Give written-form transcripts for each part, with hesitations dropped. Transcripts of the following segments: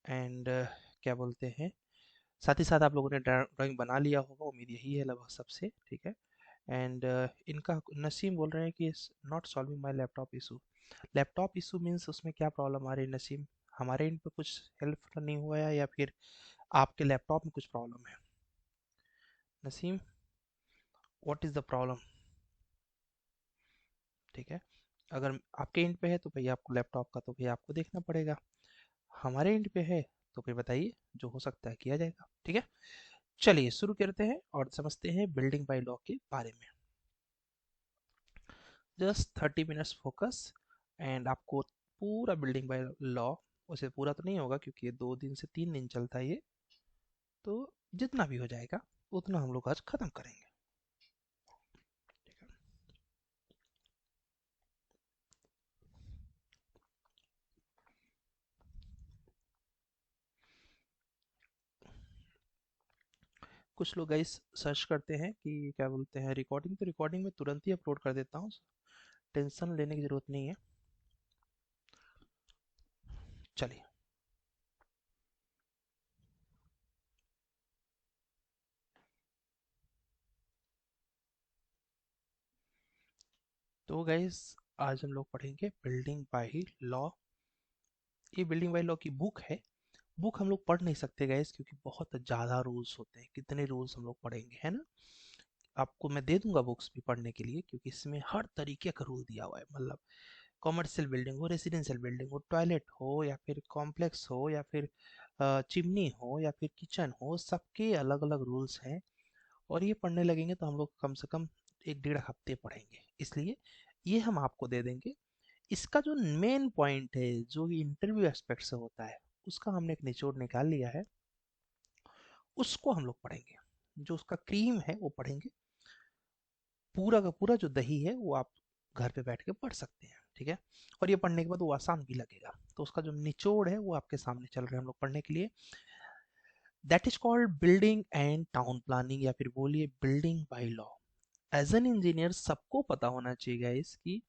And क्या बोलते हैं, साथ ही साथ आप लोगों ने ड्राइंग बना लिया होगा, उम्मीद यही है लगभग सबसे, ठीक है। एंड इनका नसीम बोल रहे हैं कि not solving my laptop issue. Laptop issue means उसमें क्या प्रॉब्लम आ रही है नसीम? हमारे इन पे कुछ हेल्प नहीं हुआ है या फिर आपके लैपटॉप में कुछ प्रॉब्लम है? Naseem, what is the problem? ठीक है, अगर आपके एंड पे है तो भैया आपको लैपटॉप का तो भैया आपको देखना पड़ेगा, हमारे एंड पे है तो फिर बताइए, जो हो सकता है किया जाएगा, ठीक है। चलिए शुरू करते हैं और समझते हैं बिल्डिंग बाय लॉ के बारे में। जस्ट 30 मिनट्स फोकस एंड आपको पूरा बिल्डिंग बाय लॉ, उसे पूरा तो नहीं होगा क्योंकि ये 2 दिन से 3 दिन चलता है ये, तो जितना भी हो जाएगा उतना हम लोग आज खत्म करेंगे, ठीक है। कुछ लोग गाइस सर्च करते हैं कि क्या बोलते हैं रिकॉर्डिंग, तो रिकॉर्डिंग में तुरंत ही अपलोड कर देता हूँ, टेंशन लेने की ज़रूरत नहीं है। चलिए, तो गाइस आज हम लोग पढ़ेंगे बिल्डिंग बाय लॉ। ये बिल्डिंग बाय लॉ की बुक है। बुक हम लोग पढ़ नहीं सकते गाइस क्योंकि बहुत ज़्यादा रूल्स होते हैं, कितने रूल्स हम लोग पढ़ेंगे, है ना। आपको मैं दे दूंगा बुक्स भी पढ़ने के लिए क्योंकि इसमें हर तरीके का रूल दिया हुआ है, मतलब कॉमर्शियल बिल्डिंग हो, रेसिडेंशियल बिल्डिंग हो, टॉयलेट हो या फिर कॉम्प्लेक्स हो या फिर चिमनी हो या फिर किचन हो, सबके अलग अलग रूल्स हैं। और ये पढ़ने लगेंगे तो हम लोग कम से कम 1 डेढ़ हफ्ते पढ़ेंगे, इसलिए ये हम आपको दे देंगे। इसका जो मेन पॉइंट है जो इंटरव्यू एस्पेक्ट से होता है, उसका हमने एक निचोड़ निकाल लिया है, उसको हम लोग पढ़ेंगे। जो उसका क्रीम है वो पढ़ेंगे, पूरा का पूरा जो दही है वो आप घर पे बैठ के पढ़ सकते हैं, ठीक है। और ये पढ़ने के बाद वो आसान भी लगेगा, तो उसका जो निचोड़ है वो आपके सामने चल रहे हैं हम लोग पढ़ने के लिए। That is called building and town planning, या फिर बोलिए building bylaw. As an engineer सबको पता होना चाहिए गाइस कि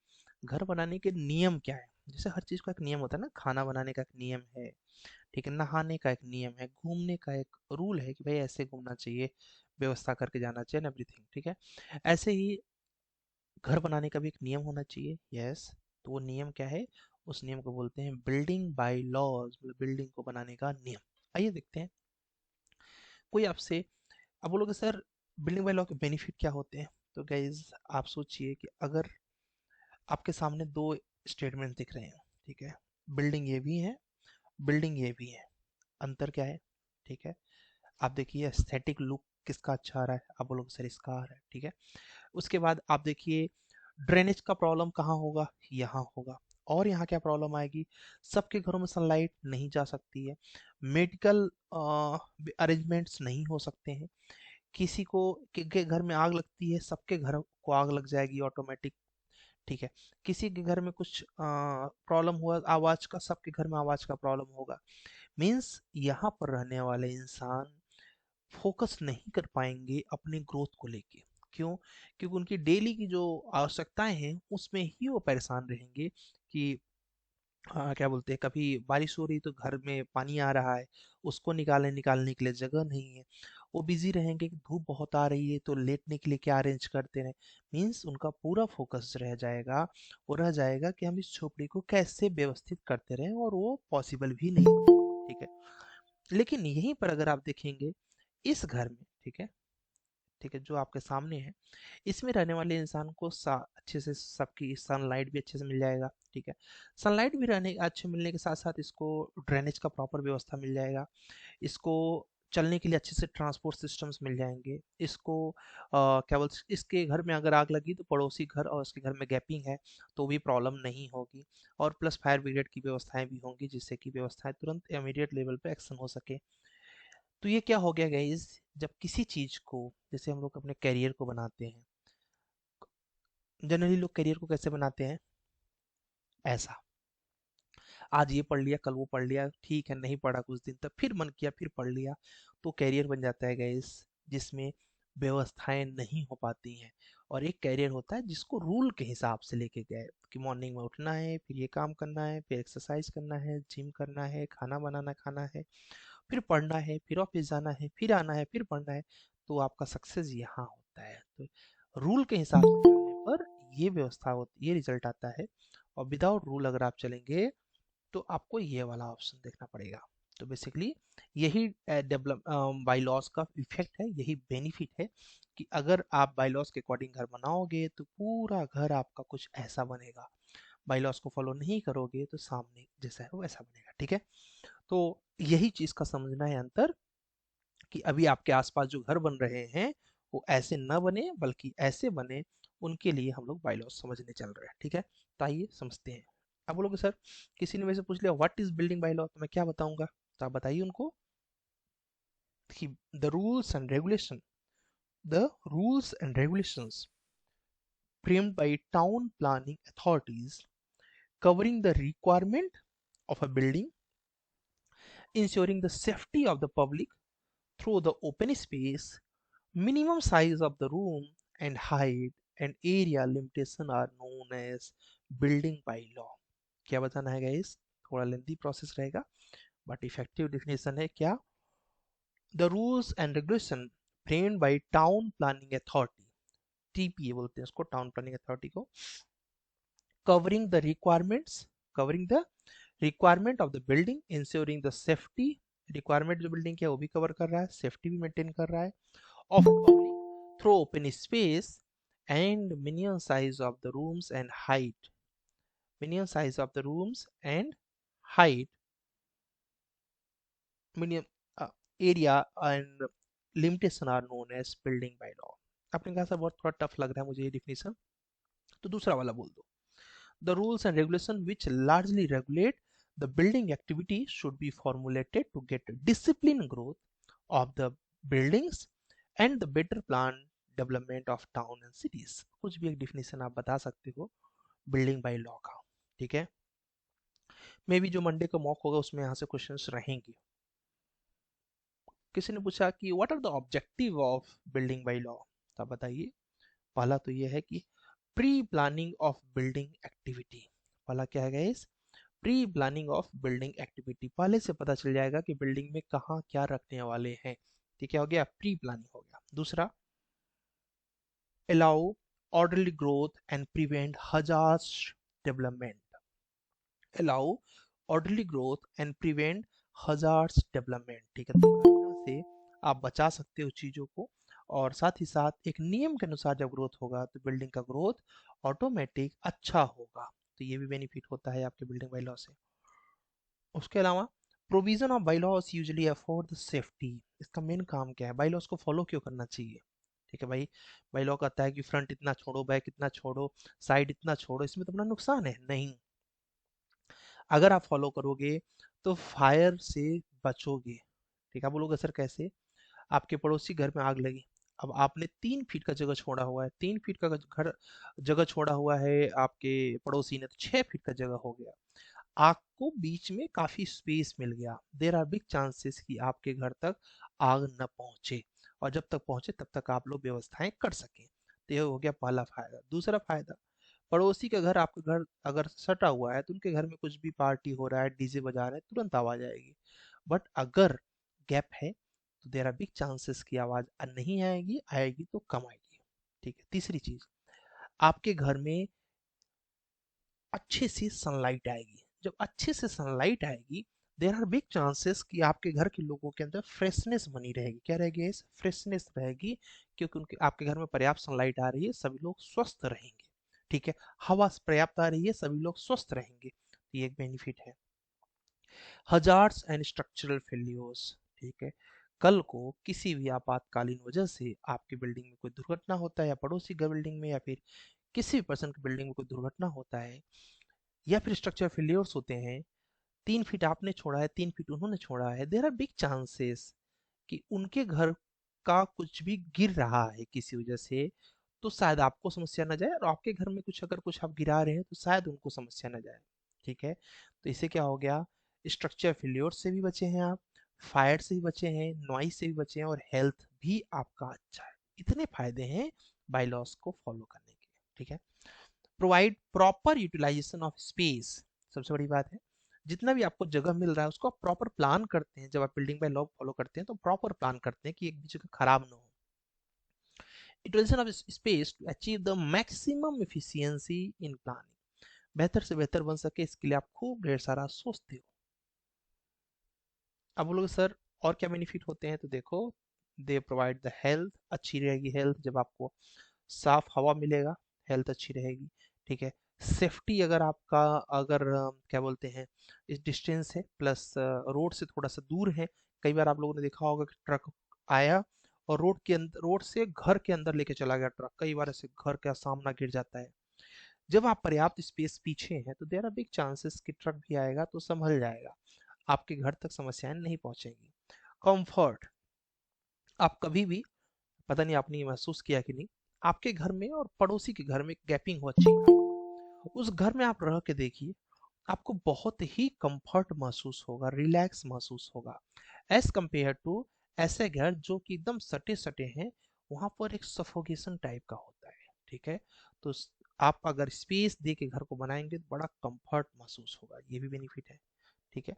घर बनाने के नियम क्या है। जैसे हर चीज का एक नियम होता है ना, खाना बनाने का एक नियम है, ठीक है, नहाने का एक नियम है, घूमने का एक रूल है कि भाई ऐसे घूमना चाहिए, व्यवस्था करके जाना चाहिए, एवरीथिंग, ठीक है। ऐसे ही घर बनाने का भी एक नियम होना चाहिए, यस। तो वो नियम क्या है? उस नियम को बोलते हैं बिल्डिंग बाय लॉज, मतलब बिल्डिंग को बनाने का नियम। आइए देखते हैं। कोई आपसे अब बोलोगे सर बिल्डिंग बाय लॉ के बेनिफिट क्या होते हैं, तो गाइज आप सोचिए कि अगर आपके सामने दो स्टेटमेंट दिख रहे हैं, ठीक है, बिल्डिंग ये भी है, बिल्डिंग ये भी है, अंतर क्या है, ठीक है। आप देखिए एस्थेटिक लुक किसका अच्छा आ रहा है, आप बोलोगे सर इसका आ रहा है, ठीक है। उसके बाद आप देखिए ड्रेनेज का प्रॉब्लम कहाँ होगा, यहाँ होगा। और यहाँ क्या प्रॉब्लम आएगी, सबके घरों में सनलाइट नहीं जा सकती है, मेडिकल अरेंजमेंट्स नहीं हो सकते हैं, किसी को के घर में आग लगती है सबके घर को आग लग जाएगी ऑटोमेटिक, ठीक है। किसी के घर में कुछ प्रॉब्लम हुआ आवाज का, सबके घर में आवाज का प्रॉब्लम होगा। मीन्स यहाँ पर रहने वाले इंसान फोकस नहीं कर पाएंगे अपने ग्रोथ को लेके। क्यों? क्योंकि उनकी डेली की जो आवश्यकताएं हैं उसमें ही वो परेशान रहेंगे कि क्या बोलते हैं, कभी बारिश हो रही तो घर में पानी आ रहा है, उसको निकालने के लिए जगह नहीं है। वो बिजी रहेंगे कि धूप बहुत आ रही है तो लेटने के लिए क्या अरेंज करते रहे। मीन्स उनका पूरा फोकस रह जाएगा, वो रह जाएगा कि हम इस झोपड़ी को कैसे व्यवस्थित करते रहें, और वो पॉसिबल भी नहीं, ठीक है। लेकिन यहीं पर अगर आप देखेंगे इस घर में, ठीक है, ठीक है, जो आपके सामने है, इसमें रहने वाले इंसान को अच्छे से सबकी सनलाइट भी अच्छे से मिल जाएगा, ठीक है। सनलाइट भी रहने अच्छे मिलने के साथ साथ इसको ड्रेनेज का प्रॉपर व्यवस्था मिल जाएगा, इसको चलने के लिए अच्छे से ट्रांसपोर्ट सिस्टम्स मिल जाएंगे, इसको क्या बोलते, इसके घर में अगर आग लगी तो पड़ोसी घर और उसके घर में गैपिंग है तो भी प्रॉब्लम नहीं होगी। और प्लस फायर ब्रिगेड की व्यवस्थाएं भी होंगी जिससे कि व्यवस्थाएं तुरंत इमीडिएट लेवल पे एक्शन हो सके। तो ये क्या हो गया गाइस, जब किसी चीज को, जैसे हम लोग अपने करियर को बनाते हैं, जनरली लोग करियर को कैसे बनाते हैं, ऐसा, आज ये पढ़ लिया कल वो पढ़ लिया, ठीक है, नहीं पढ़ा कुछ दिन तक, फिर मन किया फिर पढ़ लिया, तो कैरियर बन जाता है गाइस, जिसमें व्यवस्थाएं नहीं हो पाती हैं। और एक कैरियर होता है जिसको रूल के हिसाब से लेके गए कि मॉर्निंग में उठना है, फिर ये काम करना है, फिर एक्सरसाइज करना है, जिम करना है, खाना बनाना खाना है, फिर पढ़ना है, फिर ऑफिस जाना है, फिर आना है, फिर पढ़ना है। तो आपका सक्सेस यहाँ होता है। तो रूल के हिसाब से चलने पर ये व्यवस्था होती, ये रिजल्ट आता है। और विदाउट रूल अगर आप चलेंगे तो आपको ये वाला ऑप्शन देखना पड़ेगा। तो बेसिकली यही डेवलप बाई लॉस का इफेक्ट है, यही बेनिफिट है कि अगर आप बाई लॉस के अकॉर्डिंग घर बनाओगे तो पूरा घर आपका कुछ ऐसा बनेगा। बाई लॉस को फॉलो नहीं करोगे तो सामने जैसा है वो वैसा बनेगा। ठीक है, तो यही चीज का समझना है अंतर, कि अभी आपके आसपास जो घर बन रहे हैं वो ऐसे न बने बल्कि ऐसे बने, उनके लिए हम लोग बायलॉज समझने चल रहे हैं। ठीक है, तो आइए समझते हैं। अब बोलोगे सर किसी ने मेरे से पूछ लिया व्हाट इज बिल्डिंग बायलॉ, तो मैं क्या बताऊंगा, तो आप बताइए उनको कि the rules and regulation, the rules and regulations framed by town planning authorities covering the requirement of a building, ensuring the safety of the public through the open space, minimum size of the room, and height and area limitation are known as building by law. क्या बताना है guys, थोड़ा lengthy process रहेगा but effective definition है क्या, the rules and regulation framed bye town planning authority, TPA बोलते हैं उसको, टाउन प्लानिंग अथॉरिटी को, covering the requirements, covering the requirement of the building, ensuring the safety, requirement जो building की है वो भी कवर कर रहा है, सेफ्टी भी मेंटेन कर रहा है, of public through open space, and minimum size of the rooms and height, minimum size of the rooms and height, minimum area and limitation are known as building by law. आपने कहा sir बहुत थोड़ा tough लग रहा है मुझे ये definition, तो दूसरा वाला बोल दो, the rules and regulation which largely regulate the building activity should be formulated to get disciplined growth of the buildings and the better planned development of town and cities. कुछ भी एक डिफिनेशन आप बता सकते हो बिल्डिंग बाय लॉ का। ठीक है, मे बी जो मंडे का मॉक होगा उसमें यहाँ से क्वेश्चंस रहेंगे। किसी ने पूछा कि what are the objective of building bylaw, तो आप बताइए। पहला तो ये है कि pre planning of building activity, पहला क्या है guys, pre planning of building activity, पहले से पता चल जाएगा कि बिल्डिंग में कहाँ क्या रखने वाले हैं। ठीक है, हो गया प्री प्लानिंग हो गया। दूसरा, allow orderly growth and prevent hazardous development, allow orderly growth and prevent hazardous development। ठीक है, तो दुर्घटना से आप बचा सकते हो चीजों को, और साथ ही साथ एक नियम के अनुसार जब ग्रोथ होगा तो बिल्डिंग का ग्रोथ ऑटोमेटिक अच्छा होगा। तो ये भी बेनिफिट होता है आपके बिल्डिंग बाय लॉ से। उसके अलावा provision of bylaws usually afford the safety, इसका मेन काम क्या है, बाईलॉस को फॉलो क्यों करना चाहिए। ठीक है भाई, बाईलॉ कहता है कि फ्रंट इतना छोड़ो, बैक इतना छोड़ो, साइड इतना छोड़ो, इसमें तो अपना नुकसान है नहीं। अगर आप फॉलो करोगे तो फायर से बचोगे। ठीक है, आप बोलोगे सर कैसे, आपके पड़ोसी घर में आग लगी, अब आपने 3 फीट का जगह छोड़ा हुआ है, 3 फीट का घर जगह छोड़ा हुआ है आपके पड़ोसी ने, तो 6 फीट का जगह हो गया, आपको बीच में काफी स्पेस मिल गया, देर आर बिग चांसेस कि आपके घर तक आग न पहुंचे, और जब तक पहुंचे तब तक आप लोग व्यवस्थाएं कर सकें। तो ये हो गया पहला फायदा। दूसरा फायदा, पड़ोसी का घर आपका घर अगर सटा हुआ है तो उनके घर में कुछ भी पार्टी हो रहा है, डीजे बजा रहे हैं, तुरंत आवाज आएगी। बट अगर गैप है तो देर आर बिग चांसेस की आवाज नहीं आएगी, आएगी तो कम आएगी। ठीक है, तीसरी चीज, आपके घर में अच्छे से सनलाइट आएगी, जब अच्छे से सनलाइट आएगी देर आर बिग चांसेस कि आपके घर के लोगों के अंदर फ्रेशनेस बनी रहेगी। क्या रहेगी, इस फ्रेशनेस रहेगी, क्योंकि उनके आपके घर में पर्याप्त सनलाइट आ रही है, सभी लोग स्वस्थ रहेंगे। ठीक है, हवा पर्याप्त आ रही है, सभी लोग स्वस्थ रहेंगे, तो ये एक बेनिफिट है। हजार्ड्स एंड स्ट्रक्चरल फेल्योर्स, ठीक है, कल को किसी भी आपातकालीन वजह से आपकी बिल्डिंग में कोई दुर्घटना होता है, या पड़ोसी की बिल्डिंग में, या फिर किसी भी पर्सन की बिल्डिंग में कोई दुर्घटना होता है, या फिर स्ट्रक्चर फेलियर्स होते हैं, 3 फीट आपने छोड़ा है, 3 फीट उन्होंने छोड़ा है, देर आर बिग चांसेस कि उनके घर का कुछ भी गिर रहा है किसी वजह से, तो शायद आपको समस्या न जाए, और आपके घर में कुछ अगर कुछ आप गिरा रहे हैं तो शायद उनको समस्या न जाए। ठीक है, तो इससे क्या हो गया, स्ट्रक्चर फेलियर से भी बचे हैं आप, फायर से भी बचे हैं, नॉइस से भी बचे हैं, और हेल्थ भी आपका अच्छा है। इतने फायदे हैं बाईलॉस को फॉलो करने के। ठीक है। Provide proper utilization of space, सबसे बड़ी बात है। जितना भी आपको जगह मिल रहा है उसको आप प्रॉपर प्लान करते हैं। जब आप बिल्डिंग बाय लॉ फॉलो करते हैं तो प्रॉपर प्लान करते हैं कि एक भी जगह खराब ना हो। Utilization of space to achieve the maximum efficiency in planning, बेहतर से बेहतर बन सके इसके लिए आप खूब ढेर सारा सोचते हो। अब बोलोगे सर और क्या बेनिफिट होते हैं, तो देखो, दे प्रोवाइड द हेल्थ, अच्छी रहेगी हेल्थ जब आपको साफ हवा मिलेगा, हेल्थ अच्छी रहेगी। ठीक है। सेफ्टी, अगर आपका, अगर क्या बोलते हैं, इस डिस्टेंस है प्लस रोड से थोड़ा सा दूर है। कई बार आप लोगों ने देखा होगा कि ट्रक आया और रोड के अंदर, रोड से घर के अंदर लेके चला गया ट्रक, कई बार ऐसे घर का सामना गिर जाता है। जब आप पर्याप्त स्पेस पीछे हैं तो देयर आर बिग चांसेस कि ट्रक भी आएगा तो संभल जाएगा, आपके घर तक समस्याएं नहीं पहुंचेंगी। कंफर्ट, आप कभी भी, पता नहीं आपने ये महसूस किया कि नहीं, आपके घर में और पड़ोसी के घर में गैपिंग हो अच्छी खासी, उस घर में आप रह के देखिए, आपको बहुत ही कंफर्ट महसूस होगा, रिलैक्स महसूस होगा, एज कंपेयर टू ऐसे घर जो कि एकदम सटे सटे हैं, वहां पर एक सफोकेशन टाइप का होता है। ठीक है। तो आप अगर स्पेस दे के घर को बनाएंगे तो बड़ा कंफर्ट महसूस होगा, ये भी बेनिफिट है। ठीक है।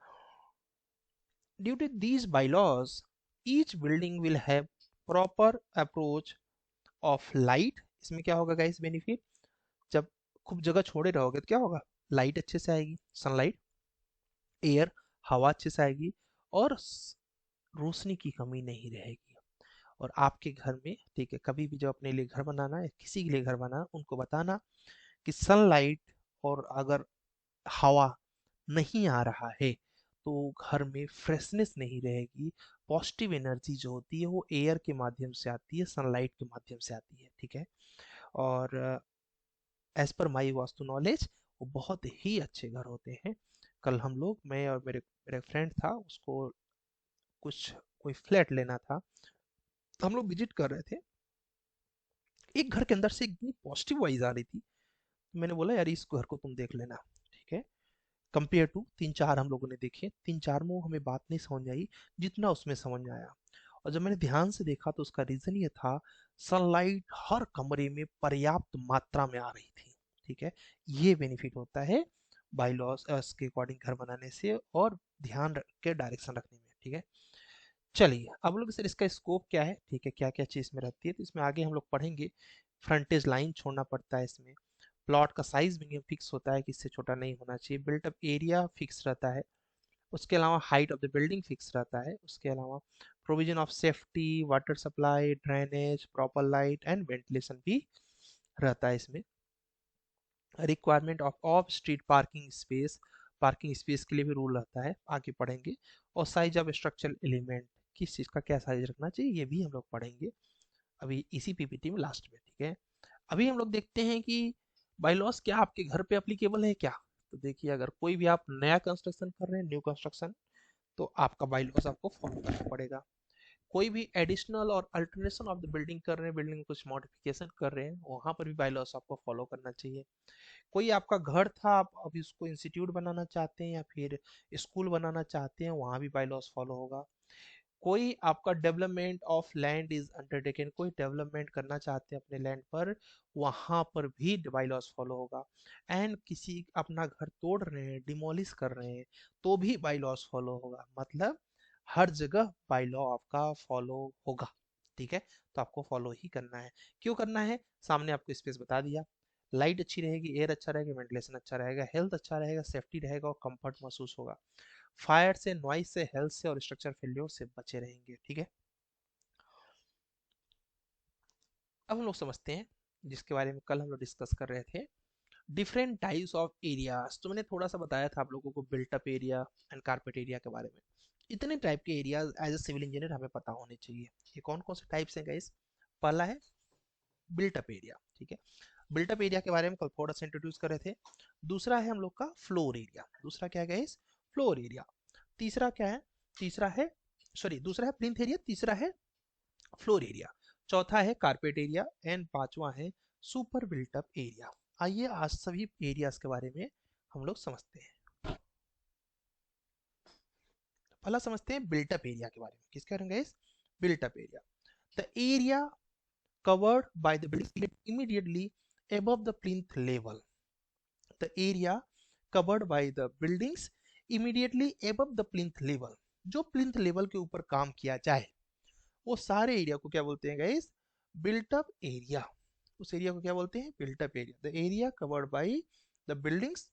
Due to these bylaws, each building will have proper approach of light। इसमें क्या होगा गाइस बेनिफिट, जब खूब जगह छोड़े रहोगे तो क्या होगा, लाइट अच्छे से आएगी, सनलाइट, एयर, हवा अच्छे से आएगी, और रोशनी की कमी नहीं रहेगी। और आपके घर में, ठीक है, कभी भी जब अपने लिए घर बनाना है, किसी के लिए घर बनाना, उनको बताना कि सनलाइट और अगर हवा नहीं आ रहा है तो घर में फ्रेशनेस नहीं रहेगी। पॉजिटिव एनर्जी जो होती है वो एयर के माध्यम से आती है, सनलाइट के माध्यम से आती है। ठीक है। और एज पर माई वास्तु नॉलेज वो बहुत ही अच्छे घर होते हैं। कल हम लोग, मैं और मेरे मेरा फ्रेंड था, उसको कुछ कोई फ्लैट लेना था, तो हम लोग विजिट कर रहे थे। एक घर के अंदर से इतनी पॉजिटिव वाइज आ रही थी, तो मैंने बोला यार इस घर को तुम देख लेना। ठीक है। कंपेयर टू तीन चार हम लोगों ने देखे, तीन चार में हमें बात नहीं समझ आई जितना उसमें समझ में आया। और जब मैंने ध्यान से देखा तो उसका रीजन ये था, सनलाइट हर कमरे में पर्याप्त मात्रा में आ रही थी। ठीक है। ये बेनिफिट होता है बाईलॉस के अकॉर्डिंग घर बनाने से और ध्यान रख के डायरेक्शन रखने में। ठीक है। चलिए अब लोग सर इसका स्कोप क्या है, ठीक है, क्या क्या चीज़ में रहती है, तो इसमें आगे हम लोग पढ़ेंगे। फ्रंटेज लाइन छोड़ना पड़ता है इसमें, प्लॉट का साइज मिनिमम फिक्स होता है कि इससे छोटा नहीं होना चाहिए, बिल्टअप एरिया फिक्स रहता है, उसके अलावा height of the building fix रहता है, उसके अलावा provision of safety, water supply, drainage, proper light and ventilation भी रहता है इसमें। Requirement of of street parking space, parking space के लिए भी रूल रहता है, आगे पढ़ेंगे। और साइज ऑफ स्ट्रक्चरल एलिमेंट, किस चीज़ का क्या साइज रखना चाहिए, ये भी हम लोग पढ़ेंगे अभी इसी पीपीटी में लास्ट में। ठीक है। अभी हम लोग देखते हैं कि बाईलॉस क्या आपके घर पे एप्लीकेबल है क्या। तो देखिए, अगर कोई भी आप नया कंस्ट्रक्शन कर रहे हैं, न्यू कंस्ट्रक्शन, तो आपका बाईलॉस आपको फॉलो करना पड़ेगा। कोई भी एडिशनल और अल्टरेशन ऑफ द बिल्डिंग कर रहे हैं, बिल्डिंग में कुछ मॉडिफिकेशन कर रहे हैं, वहां पर भी बाईलॉस आपको फॉलो करना चाहिए। कोई आपका घर था, आप अभी उसको इंस्टीट्यूट बनाना चाहते हैं या फिर स्कूल बनाना चाहते हैं, वहां भी बाईलॉस फॉलो होगा। कोई आपका development of land is undertaken, कोई डेवलपमेंट करना चाहते हैं अपने लैंड पर, वहां पर भी बाई लॉस फॉलो होगा। एंड किसी अपना घर तोड़ रहे हैं, डिमोलिश कर रहे हैं, तो भी बाई लॉस फॉलो होगा। मतलब हर जगह बाई लॉ आपका फॉलो होगा। ठीक है। तो आपको फॉलो ही करना है। क्यों करना है, सामने आपको स्पेस बता दिया, लाइट अच्छी रहेगी, एयर अच्छा रहेगा, वेंटिलेशन अच्छा रहेगा, हेल्थ अच्छा रहेगा, सेफ्टी रहेगा और कंफर्ट महसूस होगा। फायर से, नॉइस से, हेल्थ से और स्ट्रक्चर फेलियर से बचे रहेंगे। ठीक है। अब हम लोग समझते हैं जिसके बारे में कल हम लोग डिस्कस कर रहे थे, डिफरेंट टाइप्स ऑफ एरियाज। तो मैंने थोड़ा सा बताया था आप लोगों को built up area and carpet area के बारे में। इतने टाइप के areas as a civil engineer हमें पता होने चाहिए। ये कौन कौन से टाइप्स हैं गाइस। पहला है बिल्टअप एरिया। ठीक है। बिल्टअप एरिया के बारे में कल थोड़ा सा इंट्रोड्यूस कर रहे थे। दूसरा है हम लोग का फ्लोर एरिया, दूसरा क्या है गाइस, फ्लोर एरिया। तीसरा क्या है, तीसरा है, सॉरी, दूसरा है प्लिंथ एरिया, तीसरा है फ्लोर एरिया, चौथा है कारपेट एरिया एंड पांचवा है सुपर बिल्टअप एरिया। आइए आज सभी एरियाज के बारे में हम लोग समझते हैं। पहला समझते हैं बिल्टअप एरिया के बारे में। किसके बारे में guys, built up area. The area covered by the buildings immediately above the plinth level. The area covered by the buildings immediately above the plinth level. जो plinth level के ऊपर काम किया जाए वो सारे एरिया को क्या बोलते हैं गाइस? Built up area. उस एरिया को क्या बोलते हैं? Built up area. The area covered by the buildings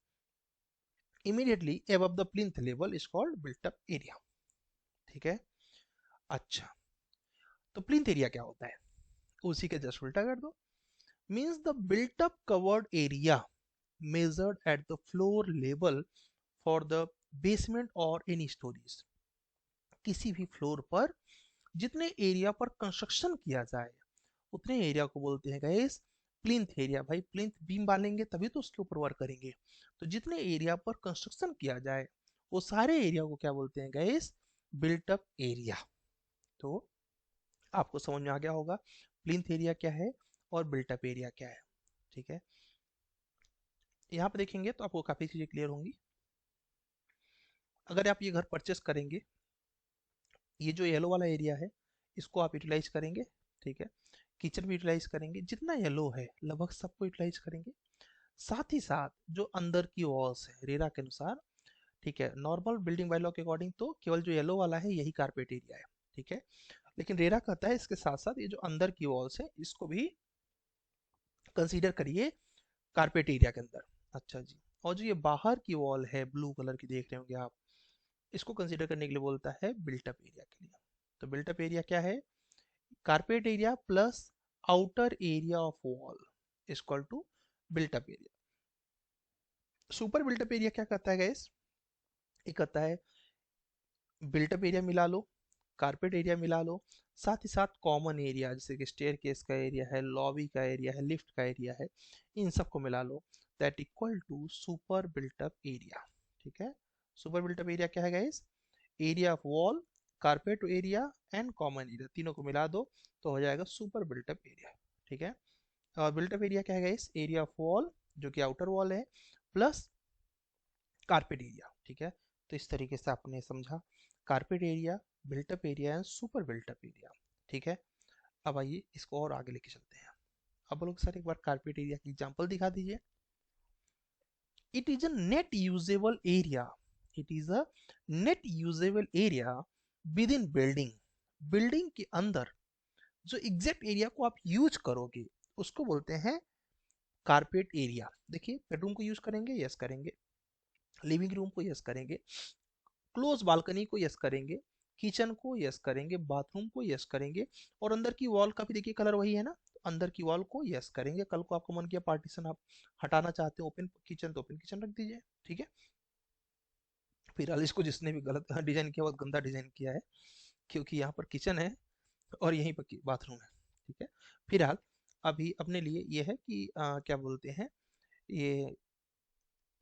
immediately above the plinth level is called built up area. ठीक है। अच्छा, तो प्लिंथ एरिया क्या होता है? उसी के जस्ट उल्टा कर दो। Means the built up covered area measured at the floor level for the basement or any stories। किसी भी फ्लोर पर जितने एरिया पर कंस्ट्रक्शन किया जाए उतने एरिया को बोलते हैं गाइस प्लिंथ एरिया। भाई प्लिंथ बीम डालेंगे तभी तो उसके ऊपर वर्क करेंगे, तो जितने एरिया पर कंस्ट्रक्शन किया जाए वो सारे एरिया को क्या बोलते हैं गाइस? Built up area. तो आपको समझ में आ गया होगा प्लिंथ एरिया क्या है और बिल्ट अप एरिया क्या है। ठीक है, यहाँ पे देखेंगे तो आपको काफी चीजें क्लियर होंगी। अगर आप ये घर परचेस करेंगे, ये जो येलो वाला एरिया है इसको आप यूटिलाइज करेंगे। ठीक है, किचन भी यूटिलाइज करेंगे, जितना येलो है लगभग सबको यूटिलाइज करेंगे। साथ ही साथ जो अंदर की वॉल्स है रेरा के अनुसार, ठीक है, नॉर्मल बिल्डिंग बाय लॉ के अकॉर्डिंग तो केवल जो येलो वाला है यही कारपेट एरिया है। ठीक है, लेकिन रेरा कहता है इसके साथ साथ ये जो अंदर की वॉल्स है इसको भी कंसीडर करिए कारपेट एरिया के अंदर। अच्छा जी, और जो ये बाहर की वॉल है ब्लू कलर की देख रहे होंगे आप, इसको कंसीडर करने के लिए बोलता है बिल्टअप एरिया के लिए। तो बिल्टअप एरिया क्या है? Carpet area plus outer area of wall is equal to built up area. Super built up area क्या कहता है गाइस? ये कहता है बिल्टअप एरिया मिला लो, कारपेट एरिया मिला लो, साथ ही साथ कॉमन एरिया जैसे कि स्टेयर केस का एरिया है, लॉबी का एरिया है, लिफ्ट का एरिया है, इन सबको मिला लो, that equal to super built up area. ठीक है, सुपर बिल्टअप एरिया क्या है guys? Area of wall, carpet area and common area, तीनों को मिला दो तो हो जाएगा सुपर बिल्टअप एरिया। ठीक है, और बिल्टअप एरिया क्या है गाइस? एरिया ऑफ वॉल जो कि आउटर वॉल है प्लस कारपेट एरिया। ठीक है, तो इस तरीके से आपने समझा carpet area, built up area and super built up area. ठीक है, अब आइए इसको और आगे लेके चलते हैं। अब लोग सर एक बार कारपेट एरिया की एग्जांपल दिखा दीजिए। It is a net usable area, it is a net usable area with in building. Building के अंदर जो एग्जैक्ट एरिया को आप यूज करोगे उसको बोलते हैं कारपेट एरिया। देखिए बेडरूम को यूज करेंगे, यस करेंगे, लिविंग रूम को यस करेंगे, क्लोज बालकनी को यस करेंगे, किचन को यस करेंगे, बाथरूम को यस करेंगे, और अंदर की वॉल का भी देखिए कलर वही है ना, तो अंदर की वॉल को यस करेंगे। कल को आपको मन किया पार्टीशन आप हटाना चाहते हो ओपन किचन, तो ओपन किचन रख दीजिए। ठीक है, फिलहाल इसको जिसने भी गलत डिजाइन किया बहुत गंदा डिजाइन किया है, क्योंकि यहाँ पर किचन है और यहीं पर बाथरूम है। ठीक है, फिलहाल अभी अपने लिए ये है कि क्या बोलते हैं, ये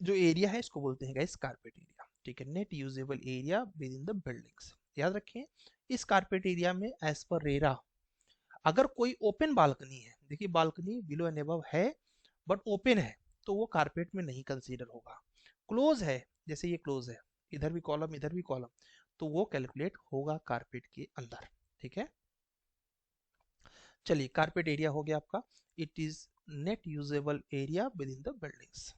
जो एरिया है इसको बोलते हैं गाइस कारपेट एरिया। ठीक है, net usable area with in the buildings. याद रखें इस कारपेट एरिया में एज पर रेरा अगर कोई ओपन बालकनी है, देखिए बालकनी बिलो एंड अबव है बट ओपन है, तो वो कारपेट में नहीं कंसीडर होगा। क्लोज है, जैसे ये क्लोज है, इधर भी कॉलम इधर भी कॉलम, तो वो कैलकुलेट होगा कारपेट के अंदर। ठीक है, चलिए कारपेट एरिया हो गया आपका, it is net usable area with in the buildings.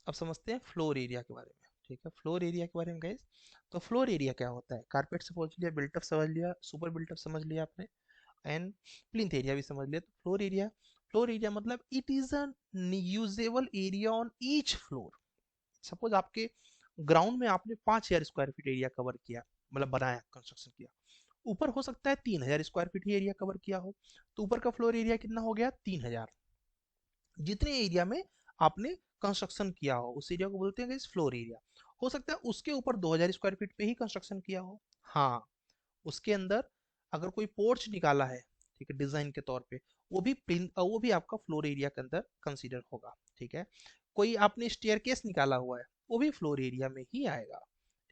अब समझते हैं फ्लोर एरिया के बारे में। ठीक है, फ्लोर एरिया के बारे में गाइस, तो फ्लोर एरिया क्या होता है? कारपेट समझ लिया, बिल्टअप समझ लिया, सुपर बिल्टअप समझ लिया आपने, एंड प्लिंथ एरिया भी समझ लिया। तो फ्लोर एरिया मतलब it is a usable area on each floor. Suppose आपके ग्राउंड में आपने 5,000 स्क्वायर फीट एरिया कवर किया, मतलब बनाया कंस्ट्रक्शन किया, ऊपर हो सकता है 3,000 स्क्वायर फीट ही एरिया कवर किया हो, तो ऊपर का फ्लोर एरिया कितना हो गया? 3,000। जितने एरिया में आपने कंस्ट्रक्शन किया हो उस एरिया को बोलते हैं इस फ्लोर एरिया। हो सकता है उसके ऊपर 2,000 स्क्वायर फीट पे ही कंस्ट्रक्शन किया हो, हाँ, उसके अंदर अगर कोई पोर्च निकाला है, ठीक है, डिजाइन के तौर पे, वो भी आपका फ्लोर एरिया के अंदर कंसीडर होगा। ठीक है, कोई आपने स्टेयरकेस निकाला हुआ है वो भी फ्लोर एरिया में ही आएगा।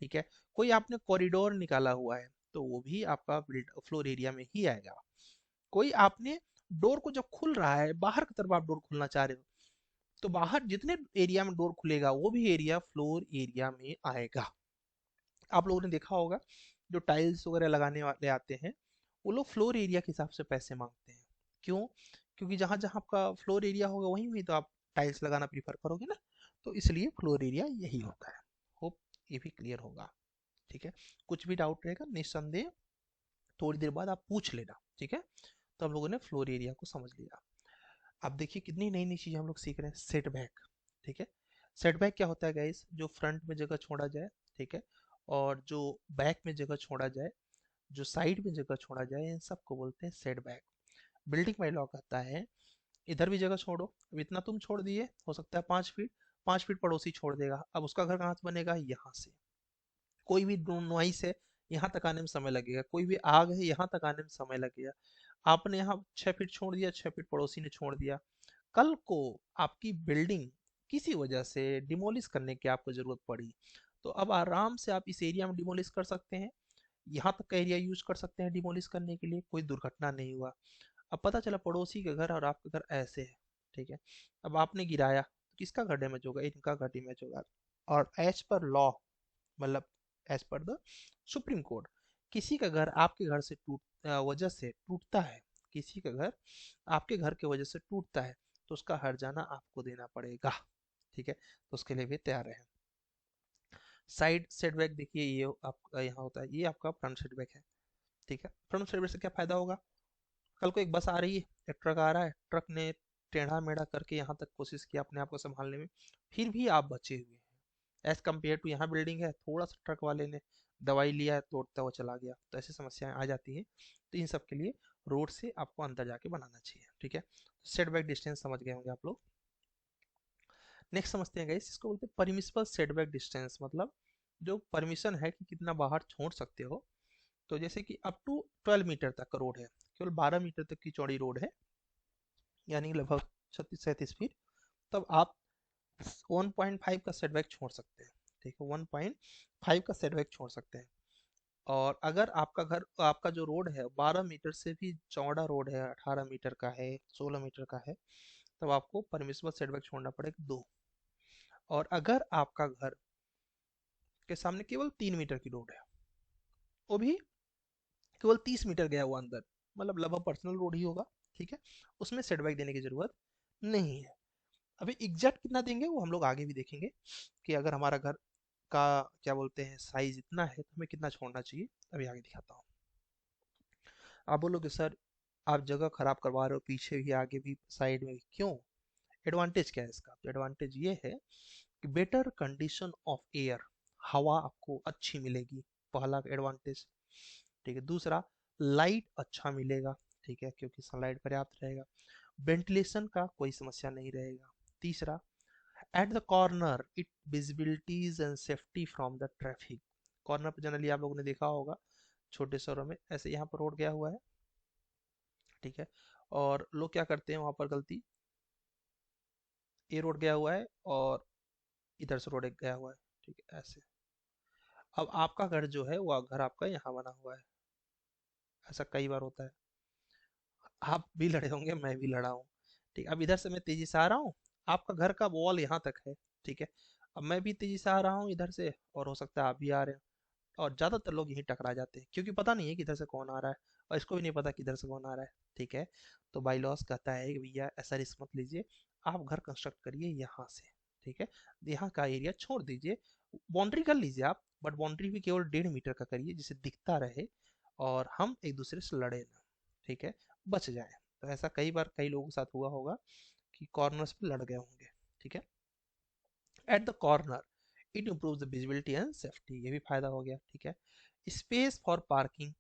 ठीक है, कोई आपने कॉरिडोर निकाला हुआ है तो वो भी आपका फ्लोर एरिया में ही आएगा। कोई आपने डोर को जब खुल रहा है बाहर की तरफ आप डोर खोलना चाह रहे हो, तो बाहर जितने एरिया में डोर खुलेगा वो भी एरिया फ्लोर एरिया में आएगा। आप लोगों ने देखा होगा जो टाइल्स वगैरह लगाने वाले आते हैं वो लोग फ्लोर एरिया के हिसाब से पैसे मांगते हैं। क्यों? क्योंकि जहां जहां आपका फ्लोर एरिया होगा वहीं भी तो आप टाइल्स लगाना प्रीफर करोगे ना, तो इसलिए फ्लोर एरिया यही होता है। होप ये भी क्लियर होगा। ठीक है, कुछ भी डाउट रहेगा निस्संदेह थोड़ी देर बाद आप पूछ लेना। ठीक है, तो हम लोगों ने फ्लोर एरिया को समझ लिया। अब देखिए कितनी नई नई चीजें हम लोग सीख रहे हैं। सेटबैक, ठीक है, सेटबैक क्या होता है गाइस? जो फ्रंट में जगह छोड़ा जाए, ठीक है, और जो बैक में जगह छोड़ा जाए, जो साइड में जगह छोड़ा जाए, इन सबको बोलते हैं सेटबैक। बिल्डिंग बाय लॉ कहता है इधर भी जगह छोड़ो। अब इतना तुम छोड़ दिए, हो सकता है 5 फीट, 5 फीट पड़ोसी छोड़ देगा, अब उसका घर कहाँ से बनेगा? यहाँ से। कोई भी नॉइस है, यहाँ तक आने में समय लगेगा, कोई भी आग है यहाँ तक आने में समय लगेगा। आपने यहाँ 6 फीट छोड़ दिया, 6 फीट पड़ोसी ने छोड़ दिया, कल को आपकी बिल्डिंग किसी वजह से डिमोलिश करने की आपको जरूरत पड़ी, तो अब आराम से आप इस एरिया में डिमोलिश कर सकते हैं, यहाँ तक का एरिया यूज कर सकते हैं डिमोलिश करने के लिए, कोई दुर्घटना नहीं हुआ। अब पता चला पड़ोसी के घर और आपका घर ऐसे है, ठीक है, अब आपने गिराया तो किसका घर डैमेज होगा? इनका घर डैमेज होगा। और एज पर लॉ, मतलब as per the supreme court, किसी का घर आपके घर से वजह से टूटता है, किसी का घर आपके घर की वजह से टूटता है, तो उसका हर्जाना आपको देना पड़ेगा। ठीक है, तो उसके लिए भी तैयार है। साइड सेटबैक देखिए ये आपका यहाँ होता है, ये आपका फ्रंट सेटबैक है। ठीक है, फ्रंट सेटबैक से क्या फायदा होगा? कल को एक बस आ रही है, एक ट्रक आ रहा है, ट्रक ने टेढ़ा मेढ़ा करके यहाँ तक कोशिश की अपने आप को संभालने में, फिर भी आप बचे हुए हैं। एज कम्पेयर टू यहाँ बिल्डिंग है, थोड़ा सा ट्रक वाले ने दवाई लिया है, तोड़ता हुआ चला गया, तो ऐसी समस्याएं आ जाती हैं। तो इन सब के लिए रोड से आपको अंदर जाके बनाना चाहिए। ठीक है, सेटबैक डिस्टेंस समझ गए होंगे आप लोग। नेक्स्ट समझते हैं गाइस, इसको बोलते हैं परमिसिबल सेटबैक डिस्टेंस, मतलब जो परमिशन है कि कितना बाहर छोड़ सकते हो। तो जैसे कि अप टू 12 मीटर तक का रोड है, केवल 12 मीटर तक की चौड़ी रोड है, यानी लगभग 36-37 फीट, तब आप 1.5 का सेटबैक छोड़ सकते हैं। ठीक है, 1.5 का सेटबैक छोड़ सकते हैं। और अगर आपका घर, आपका जो रोड है 12 मीटर से भी चौड़ा रोड है, 18 मीटर का है, 16 मीटर का है, तब आपको परमिसिबल सेटबैक छोड़ना पड़ेगा 2। और अगर आपका घर के सामने केवल 3 मीटर की रोड है, वो भी केवल 30 मीटर गया हुआ अंदर, मतलब लगभग पर्सनल रोड ही होगा, ठीक है, उसमें सेटबैक देने की जरूरत नहीं है। अभी एग्जैक्ट कितना देंगे वो हम लोग आगे भी देखेंगे, कि अगर हमारा घर का क्या बोलते हैं साइज इतना है तो हमें कितना छोड़ना चाहिए, अभी आगे दिखाता हूँ। आप बोलोगे सर आप जगह खराब करवा रहे हो, पीछे भी आगे भी साइड में भी, क्यों? एडवांटेज क्या है इसका? तो एडवांटेज ये है कि बेटर कंडीशन ऑफ एयर, हवा आपको अच्छी मिलेगी, पहला एडवांटेज। ठीक है, दूसरा लाइट अच्छा मिलेगा, ठीक है, क्योंकि सनलाइट पर्याप्त रहेगा, वेंटिलेशन का कोई समस्या नहीं रहेगा। तीसरा, at the corner it visibilities and safety from the traffic. Corner पर जनरली आप लोगों ने देखा होगा छोटे शहरों में, ऐसे यहाँ पर रोड गया हुआ है, ठीक है, और लोग क्या करते हैं वहां पर गलती, ये रोड गया हुआ है और इधर से रोड एक गया हुआ है, ठीक है, ऐसे। अब आपका घर जो है वो घर आपका यहाँ बना हुआ है, ऐसा कई बार होता है, आप भी लड़े होंगे, मैं भी लड़ा हूँ। ठीक, अब इधर से मैं तेजी से आ रहा हूँ, आपका घर का वॉल यहाँ तक है, ठीक है, अब मैं भी तेजी से आ रहा हूँ इधर से, और हो सकता है आप भी आ रहे हैं, और ज्यादातर लोग यहीं टकरा जाते हैं, क्योंकि पता नहीं है कि इधर से कौन आ रहा है, और इसको भी नहीं पता कि इधर से कौन आ रहा है। ठीक है, तो बाई लॉस कहता है कि भैया ऐसा रिस्क मत लीजिए, आप घर कंस्ट्रक्ट करिए यहाँ से, ठीक है, यहाँ का एरिया छोड़ दीजिए, बाउंड्री कर लीजिए आप, बट बाउंड्री भी केवल 1.5 मीटर का करिए, जिसे दिखता रहे और हम एक दूसरे से लड़े ना, ठीक है, बच जाए। तो ऐसा कई बार कई लोगों के साथ हुआ होगा कि कॉर्नर्स पे लड़ गए होंगे। ठीक है, eight the corner it improve the visibility and safety, ये भी फायदा हो गया। ठीक है, स्पेस फॉर पार्किंग,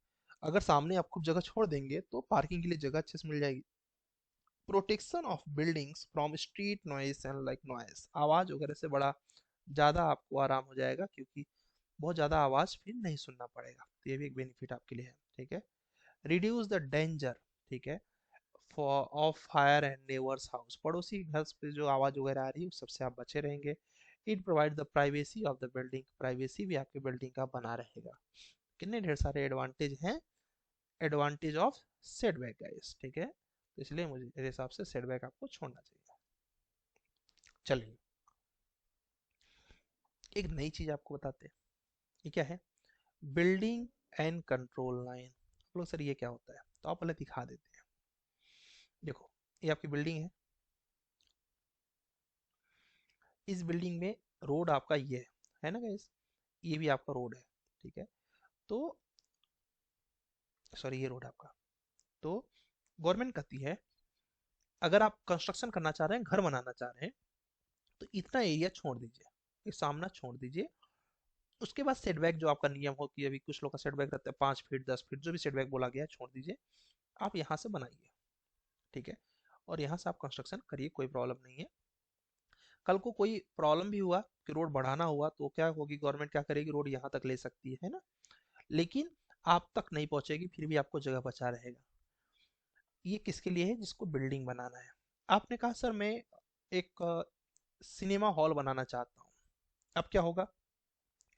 अगर सामने आप खूब जगह छोड़ देंगे तो पार्किंग के लिए जगह अच्छे से मिल जाएगी। Protection of buildings from street noise and like noise, आवाज वगैरह से बड़ा ज़्यादा आपको आराम हो जाएगा, क्योंकि बहुत ज़्यादा आवाज़ फिर नहीं सुनना पड़ेगा, तो ये भी एक बेनिफिट आपके लिए है। ठीक है, रिड्यूस द डेंजर, ठीक है, for of fire and नेवर्स house, पड़ोसी घर पे जो आवाज़ वगैरह आ रही है उस सबसे आप बचे रहेंगे। It provide the privacy of the building, privacy भी आपके बिल्डिंग का बना रहेगा। कितने ढेर सारे एडवांटेज हैं, एडवांटेज ऑफ सेटबैक गाइस। ठीक है, तो इसलिए मुझे मेरे हिसाब से सेटबैक आपको छोड़ना चाहिए। चलिए एक नई चीज आपको बताते हैं, ये क्या है? Building and control line. आप लोग सर ये क्या होता है? तो आप पहले दिखा देते हैं। देखो, ये आपकी बिल्डिंग है। इस बिल्डिंग में रोड आपका ये है ना गाइस, ये भी आपका रोड है, ठीक है। तो सॉरी, ये रोड आपका, तो गवर्नमेंट कहती है अगर आप कंस्ट्रक्शन करना चाह रहे हैं, घर बनाना चाह रहे हैं, तो इतना एरिया छोड़ दीजिए, ये सामना छोड़ दीजिए। उसके बाद सेटबैक जो आपका नियम हो कि अभी कुछ लोग का सेटबैक रहता है 5 फीट 10 फीट, जो भी सेटबैक बोला गया है छोड़ दीजिए। आप यहाँ से बनाइए, ठीक है, और यहाँ से आप कंस्ट्रक्शन करिए, कोई प्रॉब्लम नहीं है। कल को कोई प्रॉब्लम भी हुआ कि रोड बढ़ाना हुआ, तो क्या होगी, गवर्नमेंट क्या करेगी, रोड यहाँ तक ले सकती है ना, लेकिन आप तक नहीं पहुंचेगी, फिर भी आपको जगह बचा रहेगा। ये किसके लिए है, जिसको बिल्डिंग बनाना है। आपने कहा सर मैं एक सिनेमा हॉल बनाना चाहता हूँ। अब क्या होगा,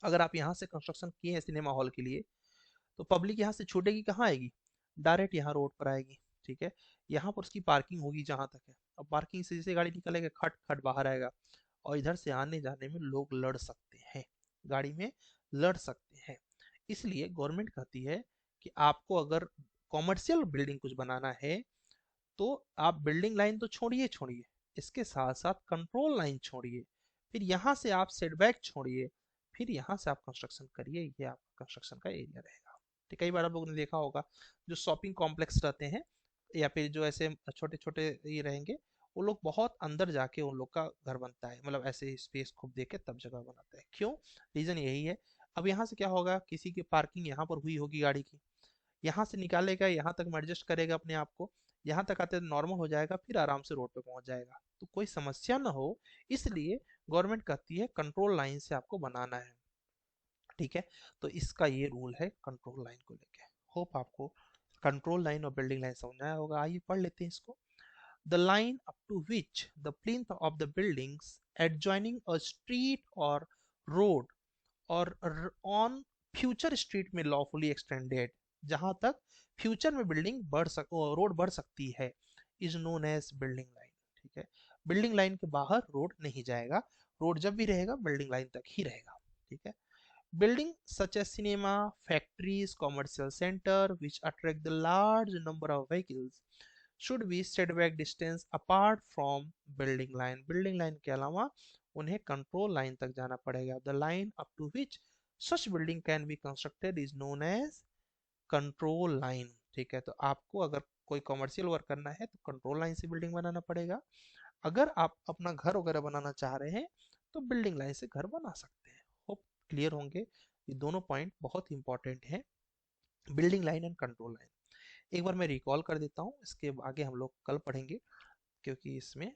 अगर आप यहाँ से कंस्ट्रक्शन किए हैं सिनेमा हॉल के लिए, तो पब्लिक यहाँ से छूटेगी, कहाँ आएगी, डायरेक्ट यहाँ रोड पर आएगी, ठीक है। यहाँ पर उसकी पार्किंग होगी जहाँ तक है। अब पार्किंग से जैसे गाड़ी निकलेगा, खट खट बाहर आएगा, और इधर से आने जाने में लोग लड़ सकते हैं, गाड़ी में लड़ सकते हैं। इसलिए गवर्नमेंट कहती है कि आपको अगर कॉमर्शियल बिल्डिंग कुछ बनाना है, तो आप बिल्डिंग लाइन तो छोड़िए छोड़िए, इसके साथ साथ कंट्रोल लाइन छोड़िए, फिर यहाँ से आप सेटबैक छोड़िए, फिर यहाँ से आप कंस्ट्रक्शन करिए, ये आपका कंस्ट्रक्शन का एरिया रहेगा। तो कई बार आप लोगों ने देखा होगा, जो शॉपिंग कॉम्प्लेक्स रहते हैं, या फिर जो ऐसे छोटे छोटे ये रहेंगे, वो लोग बहुत अंदर जाके उन लोग का घर बनता है, मतलब ऐसे स्पेस खूब देख के तब जगह बनाता है। क्यों, रीजन यही है। अब यहाँ से क्या होगा, किसी की पार्किंग यहाँ पर हुई होगी गाड़ी की, यहाँ से निकालेगा, यहाँ तक में एडजस्ट करेगा अपने आप को, यहाँ तक आते नॉर्मल हो जाएगा, फिर आराम से रोड पे पहुंच जाएगा, तो कोई समस्या ना हो। इसलिए गवर्नमेंट कहती है कंट्रोल लाइन से आपको बनाना है, ठीक है। तो इसका ये रूल है कंट्रोल लाइन को लेके। होप आपको कंट्रोल लाइन और बिल्डिंग लाइन समझ आया होगा। आइए पढ़ लेते हैं इसको। The line up to which the plinth of the buildings adjoining a street और रोड और on future street may lawfully extended, जहां तक फ्यूचर में बिल्डिंग रोड बढ़ सकती है, is known as building line, ठीक है। बिल्डिंग लाइन के बाहर रोड नहीं जाएगा, रोड जब भी रहेगा बिल्डिंग लाइन तक ही रहेगा, ठीक है। Buildings such as cinema, factories, commercial center, which attract the large number of vehicles, should be set back distance apart from building line. Building line के अलावा उन्हें control line तक जाना पड़ेगा. The line up to which such building can be constructed is known as control line. ठीक है, तो आपको अगर कोई कॉमर्शियल वर्क करना है तो कंट्रोल लाइन से बिल्डिंग बनाना पड़ेगा। अगर आप अपना घर वगैरह बनाना चाह रहे हैं, तो बिल्डिंग लाइन से घर बना सकते हैं। होप क्लियर होंगे, ये दोनों पॉइंट बहुत इंपॉर्टेंट है, building line and control line. एक बार मैं रिकॉल कर देता हूँ, इसके आगे हम लोग कल पढ़ेंगे, क्योंकि इसमें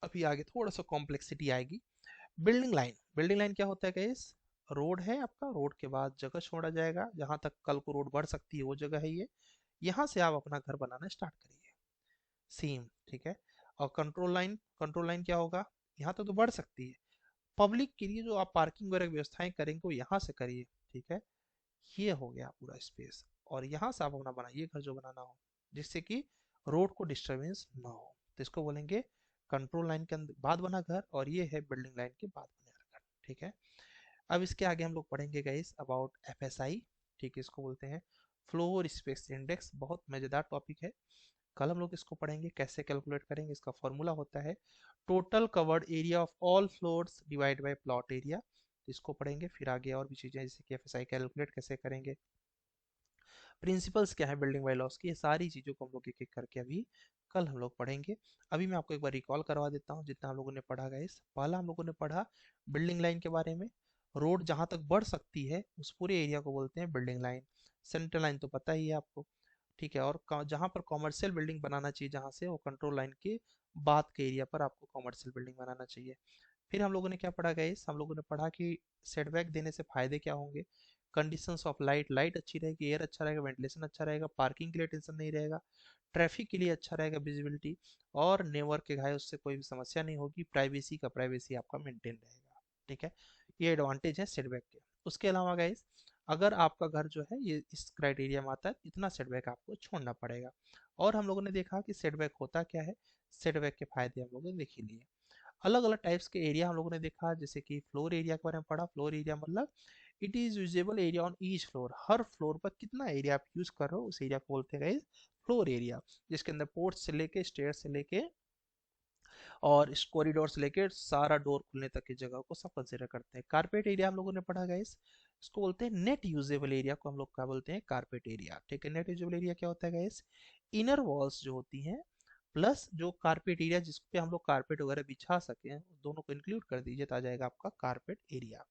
अभी आगे थोड़ा सा कॉम्प्लेक्सिटी आएगी। बिल्डिंग लाइन क्या होता है गाइस, रोड है आपका, रोड के बाद जगह छोड़ा जाएगा, जहां तक कल को रोड बढ़ सकती है वो जगह है ये, यहाँ से आप अपना घर बनाना स्टार्ट करिए, सेम, ठीक है। और कंट्रोल लाइन क्या होगा, यहाँ तक तो बढ़ सकती है, पब्लिक के लिए जो आप पार्किंग वगैरह व्यवस्थाएं करेंगे वो यहाँ से करिए, ठीक है। ये हो गया पूरा स्पेस, और यहाँ से आप अपना बनाइए घर जो बनाना हो, जिससे कि रोड को डिस्टरबेंस ना हो, तो इसको बोलेंगे कंट्रोल लाइन के अंदर बाद बना घर, और ये है बिल्डिंग लाइन के बाद बना घर, ठीक है। अब इसके आगे हम लोग पढ़ेंगे गाइस अबाउट एफएसआई, ठीक है, इसको बोलते हैं फ्लोर स्पेस इंडेक्स, बहुत मजेदार टॉपिक है। कल हम लोग इसको पढ़ेंगे, कैसे कैलकुलेट करेंगे, इसका फॉर्मूला होता है total covered area of all floors divide by plot area, इसको पढ़ेंगे। फिर आगे और भी चीज़ें जैसे कि एफएसआई कैलकुलेट कैसे करेंगे, प्रिंसिपल्स क्या है बिल्डिंग बाय लॉस की, ये सारी चीज़ों को हम लोग एक एक करके अभी कल हम लोग पढ़ेंगे। अभी मैं आपको एक बार रिकॉल करवा देता हूँ जितना हम लोगों ने पढ़ा गया। इस पहला हम लोगों ने पढ़ा बिल्डिंग लाइन के बारे में, रोड जहाँ तक बढ़ सकती है उस पूरे एरिया को बोलते हैं बिल्डिंग लाइन। सेंट्रल लाइन तो पता ही है आपको, ठीक है। और जहाँ पर कॉमर्शियल बिल्डिंग बनाना चाहिए, जहाँ से वो कंट्रोल लाइन के बाद के एरिया पर आपको कॉमर्शियल बिल्डिंग बनाना चाहिए। फिर हम लोगों ने क्या पढ़ा गाइस, हम लोगों ने पढ़ा कि सेटबैक देने से फायदे क्या होंगे, कंडीशंस ऑफ लाइट, लाइट अच्छी रहेगी, एयर अच्छा रहेगा, वेंटिलेशन अच्छा रहेगा, पार्किंग के लिए टेंशन नहीं रहेगा, ट्रैफिक के लिए अच्छा रहेगा विजिबिलिटी, और नेवर के घाय उससे कोई भी समस्या नहीं होगी, प्राइवेसी आपका मेंटेन रहेगा, ठीक है। ये एडवांटेज है सेटबैक के। उसके अलावा गाइस, अगर आपका घर जो है ये इस क्राइटेरिया में आता है, इतना सेटबैक आपको छोड़ना पड़ेगा। और हम लोगों ने देखा कि सेटबैक होता क्या है, सेटबैक के फायदे हम लोगों ने देख ही लिए। अलग अलग टाइप्स के एरिया हम लोगों ने देखा, जैसे कि फ्लोर एरिया के बारे में पढ़ा, फ्लोर एरिया मतलब it is usable area on each floor, her floor पर कितना एरिया आप यूज कर रहे हो उस एरिया को बोलते हैं गाइस फ्लोर एरिया, जिसके अंदर पोर्ट से लेके स्टेयर से लेके और इस कॉरिडोर से लेकर सारा डोर खुलने तक की जगह को सब कंसिडर करते हैं। कारपेट एरिया हम लोगों ने पढ़ा गाइस, इसको बोलते हैं नेट यूजेबल एरिया को हम लोग क्या बोलते हैं, कारपेट एरिया। ठीक है, नेट यूजेबल एरिया क्या होता है गाइस, इनर वॉल्स जो होती हैं प्लस जो कारपेट एरिया जिस पे हम लोग कारपेट वगैरह बिछा सके, दोनों को इंक्लूड कर दीजिए तो आ जाएगा आपका कारपेट एरिया।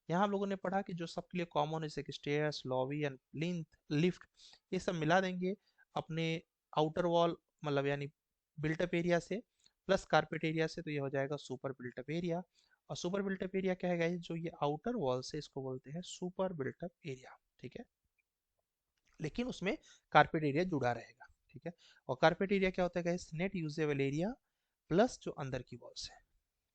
यहाँ हम लोगों ने पढ़ा कि जो सबके लिए कॉमन है जैसे stairs, lobby and plinth, lift, ये सब मिला देंगे अपने आउटर वॉल मतलब यानी बिल्टअप एरिया से प्लस कारपेट एरिया से, तो ये हो जाएगा सुपर बिल्टअप एरिया। और सुपर बिल्टअप एरिया क्या है गाइस, जो ये आउटर वॉल से इसको बोलते हैं सुपर बिल्टअप एरिया। ठीक है, लेकिन उसमें कारपेट एरिया जुड़ा रहेगा। ठीक है, और कारपेट एरिया क्या होता है guys, net usable area plus जो अंदर की वॉल्स है।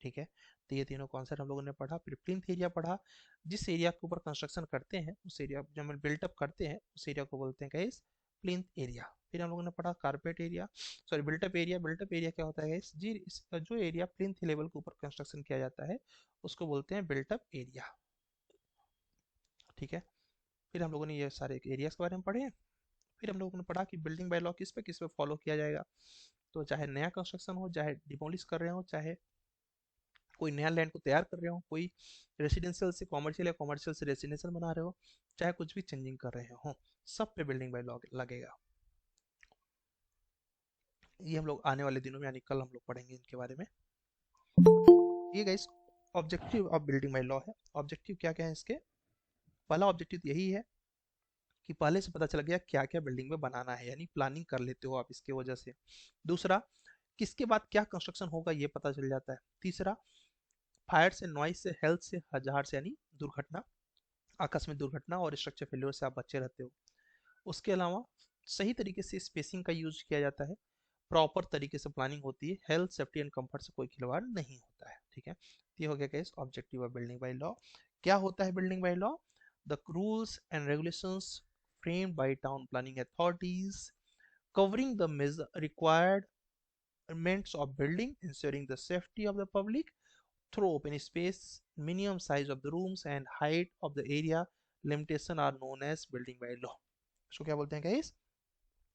ठीक है, तो ये तीनों कॉन्सेप्ट हम लोगों ने पढ़ा। फिर प्लिंथ एरिया पढ़ा, जिस एरिया के ऊपर कंस्ट्रक्शन करते हैं उस एरिया जब हम बिल्टअप करते हैं उस एरिया को बोलते हैं गाइस प्लिंथ एरिया। फिर हम लोगों ने पढ़ा carpet area, sorry built up area. Built up area क्या होता है गाइस जी, जो एरिया प्लिंथ लेवल के ऊपर कंस्ट्रक्शन किया जाता है उसको बोलते हैं बिल्टअप एरिया। ठीक है, फिर हम लोगों ने ये सारे एरियाज के बारे में पढ़े। फिर हम लोगों ने पढ़ा कि बिल्डिंग बाय लॉ किस पे फॉलो किया जाएगा। तो चाहे नया कंस्ट्रक्शन हो, चाहे डिमोलिश कर रहे हो, चाहे कोई नया लैंड को तैयार कर रहे हो, कोई रेसिडेंशियल से कॉमर्शियल या कॉमर्शियल से रेसिडेंशियल बना रहे हो, चाहे कुछ भी चेंजिंग कर रहे हो, सब पे बिल्डिंग बाय लॉ लगेगा। ये हम लोग आने वाले दिनों में यानी कल हम लोग पढ़ेंगे इनके बारे में। ये guys objective of building by law है। ऑब्जेक्टिव क्या क्या है इसके, पहला ऑब्जेक्टिव यही है कि पहले से पता चल गया क्या क्या बिल्डिंग में बनाना है, यानी प्लानिंग कर लेते हो आप इसके वजह से। दूसरा, किसके बाद क्या कंस्ट्रक्शन होगा ये पता चल जाता है। तीसरा, फायर से, नॉइस से, हेल्थ से, हजार से यानी दुर्घटना, आकस्मिक दुर्घटना और स्ट्रक्चर फेलियर से आप बचे रहते हो। उसके अलावा सही तरीके से स्पेसिंग का यूज किया जाता है, प्रॉपर तरीके से प्लानिंग होती है, हेल्थ सेफ्टी एंड कंफर्ट से कोई खिलवाड़ नहीं होता है। ठीक है, ये हो गया case objective of building by law. क्या होता है building by law, the rules and regulations framed by town planning authorities covering the requirements of building, ensuring the safety of the public through open space, minimum size of the rooms and height of the area limitation are known as building by law। इसको क्या बोलते हैं guys,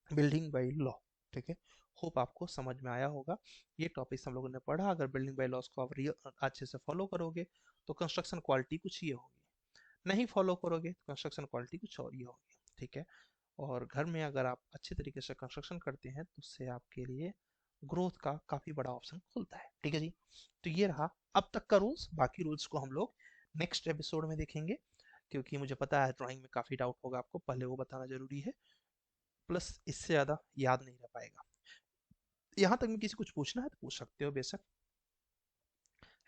building by law. ठीक है, hope आपको समझ में आया होगा। ये टॉपिक्स हम लोगों ने पढ़ा। अगर बिल्डिंग बाय लॉस को आप रियल अच्छे से फॉलो करोगे तो कंस्ट्रक्शन क्वालिटी कुछ ये होगी, नहीं फॉलो करोगे तो कंस्ट्रक्शन क्वालिटी कुछ और ये होगी। ठीक है, और घर में अगर आप अच्छे तरीके से कंस्ट्रक्शन करते हैं तो उससे आपके लिए ग्रोथ का काफ़ी बड़ा ऑप्शन खुलता है। ठीक है जी, तो ये रहा अब तक का रूल्स। बाकी रूल्स को हम लोग नेक्स्ट एपिसोड में देखेंगे, क्योंकि मुझे पता है ड्राइंग में काफ़ी डाउट होगा आपको, पहले वो बताना जरूरी है, प्लस इससे ज़्यादा याद नहीं रह पाएगा। यहाँ तक में किसी कुछ पूछना है तो पूछ सकते हो, बेशक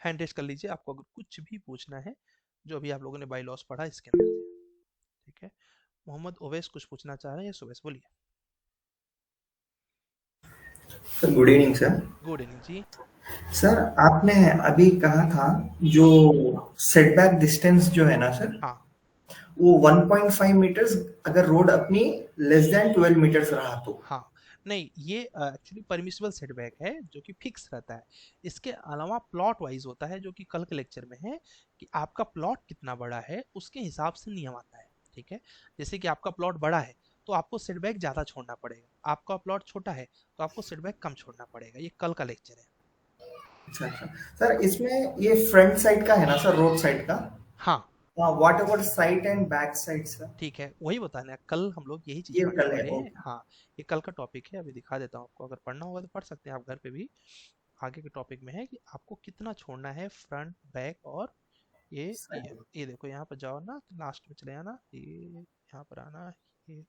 हैंड रेस कर लीजिए आपको अगर कुछ भी पूछना है जो अभी आप लोगों ने बाई लॉस पढ़ा इसके अंदर से। ठीक है, मोहम्मद ओवैस कुछ पूछना चाह रहे हैं, यस ओवैस बोलिए। Sir good evening sir. Good evening जी। सर आपने अभी कहा था जो हाँ सेटबैक डिस्टेंस जो है ना सर, हाँ वो 1.5 मीटर्स अगर रोड अपनी लेस देन 12 मीटर्स रहा तो। हाँ, नहीं ये एक्चुअली परमिसिबल सेटबैक है जो कि फिक्स रहता है। इसके अलावा प्लॉट वाइज होता है जो कि कल के लेक्चर में है कि आपका प्लॉट कितना बड़ा है उसके हिसाब से नियम आता है। ठीक है, जैसे कि आपका प्लॉट बड़ा है तो आपको सेटबैक ज़्यादा छोड़ना पड़ेगा, आपका प्लॉट छोटा है तो आपको सेटबैक कम छोड़ना पड़ेगा। ये कल का लेक्चर है। अच्छा अच्छा। सर इसमें ये फ्रंट साइड का है ना सर, रोड साइड का। हाँ what about side and back side sir? ठीक है, वही बताना है, कल हम लोग यही चीज़ ये पढ़ने कल है, वाले हैं। ओके। हाँ, ये कल का टॉपिक है, अभी दिखा देता हूँ आपको, अगर पढ़ना होगा तो पढ़ सकते हैं आप घर पे भी। आगे के टॉपिक में है कि आपको कितना छोड़ना है फ्रंट बैक और ये देखो यहाँ पर जाओ ना, लास्ट में चले आना, ये यहाँ पर आना, ये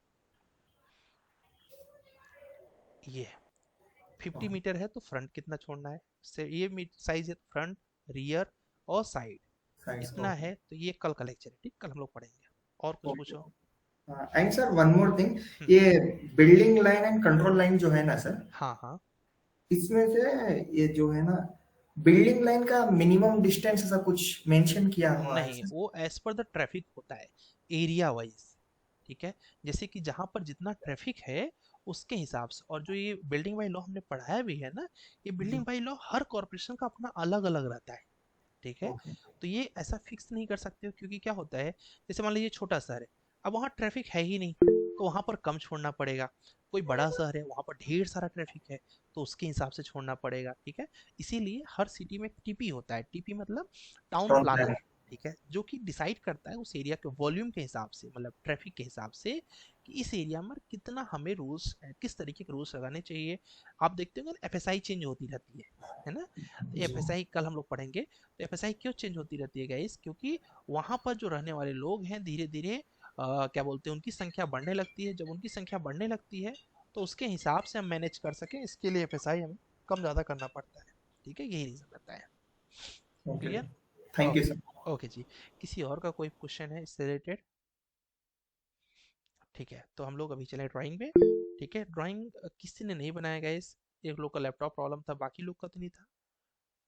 ये 50 मीटर है तो फ्रंट कितना छोड़ना है, से ये साइज है फ्रंट, रियर और साइड साइड्स, इतना ओके है। तो ये कल का लेक्चर है, ठीक, कल हम लोग पढ़ेंगे। और कुछ ओके। पूछो। And sir one more thing, hmm, ये building line and control line जो है ना सर, हाँ हाँ, इसमें से ये जो है ना, बिल्डिंग लाइन का मिनिमम डिस्टेंस ऐसा कुछ मेंशन किया हुआ है नहीं सर? वो एज पर द ट्रैफिक होता है, एरिया वाइज। ठीक है, जैसे कि जहाँ पर जितना ट्रैफिक है उसके हिसाब से। और जो ये बिल्डिंग बाई लॉ हमने पढ़ाया भी है ना, ये building by law her corporation का अपना अलग अलग रहता है। ठीक है? ओके। तो ये ऐसा फिक्स नहीं कर सकते हो, क्योंकि क्या होता है, जैसे मान लीजिए छोटा शहर है, अब वहाँ ट्रैफिक है ही नहीं, तो वहाँ पर कम छोड़ना पड़ेगा। कोई बड़ा शहर है, वहाँ पर ढेर सारा ट्रैफिक है, तो उसके हिसाब से छोड़ना पड़ेगा, ठीक है? इसीलिए हर सिटी में टीपी होता है, टीपी मतलब टाउन टाउन प्लानर, प्लानर। ठीक है? जो कि डिसाइड करता है उस एरिया के वॉल्यूम के हिसाब से, मतलब ट्रैफिक के हिसाब से, कि इस एरिया में कितना हमें रूल्स, किस तरीके के रूल्स लगाने चाहिए। आप देखते होंगे एफएसआई चेंज होती रहती है ना? तो जी। एफएसआई कल हम लोग पढ़ेंगे। तो एफएसआई क्यों चेंज होती रहती है गाइस? क्योंकि वहां पर जो रहने वाले लोग हैं धीरे धीरे क्या बोलते हैं, उनकी संख्या बढ़ने लगती है। जब उनकी संख्या बढ़ने लगती है, तो उसके हिसाब से हम मैनेज कर सकें, इसके लिए एफएसआई हमें कम ज़्यादा करना पड़ता है, ठीक है? यही रीज़न रहता है। Okay. Clear? Thank you okay. Sir. Okay जी। किसी और का कोई क्वेश्चन है इससे रिलेटेड? ठीक है, तो हम लोग अभी चले ड्राइंग पे। ठीक है, ड्राइंग किसी ने नहीं बनाया गाइस। एक लोग का लैपटॉप प्रॉब्लम था, बाकी लोग का तो नहीं था।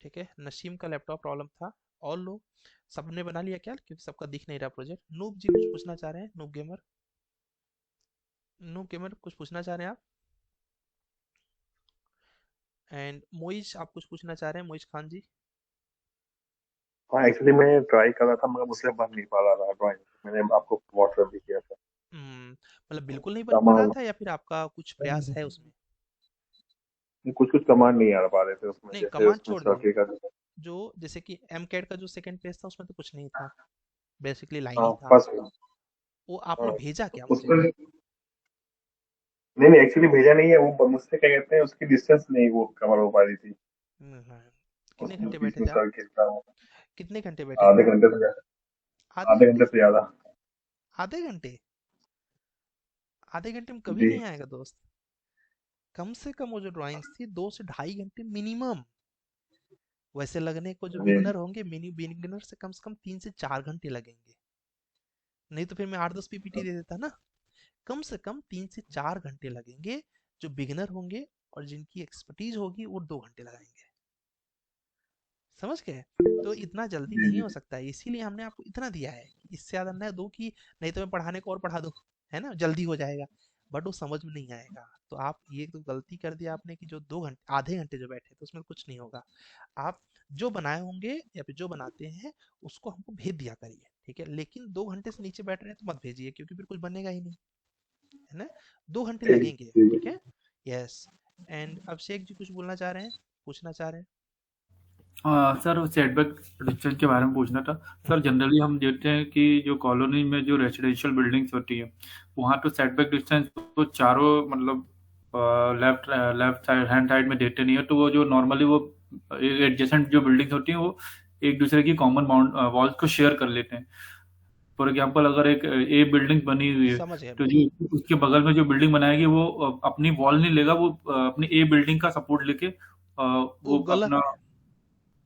ठीक है, नसीम का लैपटॉप प्रॉब्लम था। और लोग सबने बना लिया क्या? क्योंकि सबका दिख नहीं रहा प्रोजेक्ट। नूब जी कुछ पूछना चाह रहे हैं? नूब गेमर, नूब गेमर कुछ पूछना चाह रहे हैं आप? एंड मोइज, आप कुछ पूछना चाह रहे हैं, मोइज खान जी? हाँ, एक्चुअली मैं ट्राई कर रहा था मगर मुझसे बन नहीं पा रहा था ड्राइंग। मैंने आपको व्हाट्सएप भी किया था। मतलब बिल्कुल नहीं बन पा रहा कमांड, था, या फिर आपका कुछ प्रयास है उसमें? कुछ कुछ कमांड नहीं आ पा रहे थे उसमें, नहीं, जैसे कमांड उसमें छोड़ दीजिए। सर्किल का। जो जैसे कि एम कैड का जो सेकंड पेज था, उसमें तो कुछ नहीं था, बेसिकली लाइन हाँ ही था। फर्स्ट। वो आपने हाँ भेजा क्या मुझे? उसमें नहीं नहीं, एक्चुअली भेजा नहीं है वो, मुझसे क्या कहते हैं उसकी डिस्टेंस नहीं वो कवर हो पा रही थी। कितने उसमें घंटे बीच बैठे में थे आप? सर्किल था वो। कितने घंटे बैठे थे आधे आप? घंटे से ज्यादा। आधे आधे घंटे? घंटे से ज्यादा। आधे घंटे? आधे घंटे में कभी जी। नहीं आएगा दोस्त। कम से कम वो जो ड्राइंग्स थी, 2 से ढाई घंटे मिनिमम। वैसे लगने को जो जी। बिगनर होंगे, मिनी बिगिनर से कम 3 से 4 घंटे लगेंगे। नहीं तो फिर मैं 8-10 पीपीटी दे देता ना। कम से कम 3 से 4 घंटे लगेंगे जो बिगिनर होंगे, और जिनकी एक्सपर्टीज होगी वो 2 घंटे लगाएंगे। समझ गए? तो इतना जल्दी जी। नहीं जी। हो सकता है, इसीलिए हमने आपको इतना दिया है कि इससे ज़्यादा न दो कि नहीं तो मैं पढ़ाने को और पढ़ा दूँ, है ना? जल्दी हो जाएगा, बट वो समझ में नहीं आएगा। तो आप ये तो गलती कर दिया आपने कि जो 2 घंटे, आधे घंटे जो बैठे तो उसमें कुछ नहीं होगा। आप जो बनाए होंगे या फिर जो बनाते हैं, उसको हमको भेज दिया करिए, ठीक है? लेकिन 2 घंटे से नीचे बैठ रहे हैं तो मत भेजिए, क्योंकि फिर कुछ बनेगा ही नहीं, है ना? 2 घंटे ठीक लगेंगे, ठीक ठीक। है? यस। एंड अभिषेक जी कुछ बोलना चाह रहे हैं, पूछना चाह रहे हैं? सर सेटबैक डिस्टेंस के बारे में पूछना था। हम्म, सर जनरली हम देखते हैं कि जो कॉलोनी में जो रेजिडेंशियल बिल्डिंग्स होती है वहाँ तो सेटबैक डिस्टेंस तो चारों मतलब left left side hand side में देते नहीं है, तो वो जो नॉर्मली वो एडजेसेंट जो बिल्डिंग्स होती हैं वो एक दूसरे की कॉमन बाउंड वॉल्स को शेयर कर लेते हैं। फॉर एग्जांपल अगर एक ए बिल्डिंग बनी हुई है समझ गए हम तो लोग। जो उसके बगल में जो बिल्डिंग बनाएगी वो अपनी वॉल नहीं लेगा, वो अपनी ए बिल्डिंग का सपोर्ट लेके वो वो गलत अपना। है।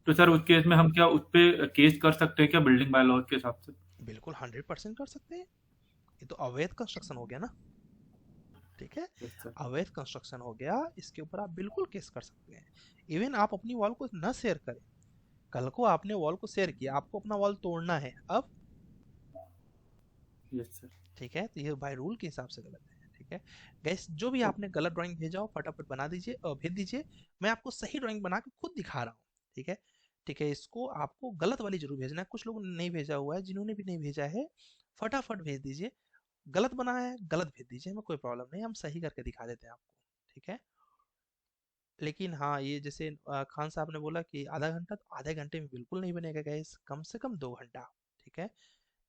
तो सर उस केस में हम क्या उस पे केस कर सकते हैं क्या बिल्डिंग बाय लॉज के हिसाब से? बिल्कुल 100% कर सकते हैं। ये तो अवैध कंस्ट्रक्शन हो गया ना, ठीक है? Yes sir. अवैध कंस्ट्रक्शन हो गया, इसके ऊपर आप बिल्कुल केस कर सकते हैं। इवन आप अपनी वॉल को न शेयर करें, कल को आपने वॉल को शेयर किया, आपको अपना वॉल तोड़ना है अब, यस सर। ठीक है? तो ये बाय रूल के हिसाब से गलत है, ठीक है? गैस, जो भी आपने गलत ड्राइंग भेजा हो फटाफट बना दीजिए और भेज दीजिए। मैं आपको सही ड्राइंग बना के खुद दिखा रहा हूँ, ठीक है? ठीक है, इसको आपको गलत वाली जरूर भेजना है। कुछ लोगों ने नहीं भेजा हुआ है, जिन्होंने भी नहीं भेजा है फटाफट भेज दीजिए। गलत बना है, गलत भेज दीजिए, हमें कोई प्रॉब्लम नहीं, हम सही करके दिखा देते हैं आपको, ठीक है? लेकिन हाँ, ये जैसे खान साहब ने बोला कि आधा घंटा, तो आधे घंटे में बिल्कुल नहीं बनेगा गैस, कम से कम 2 घंटा, ठीक है?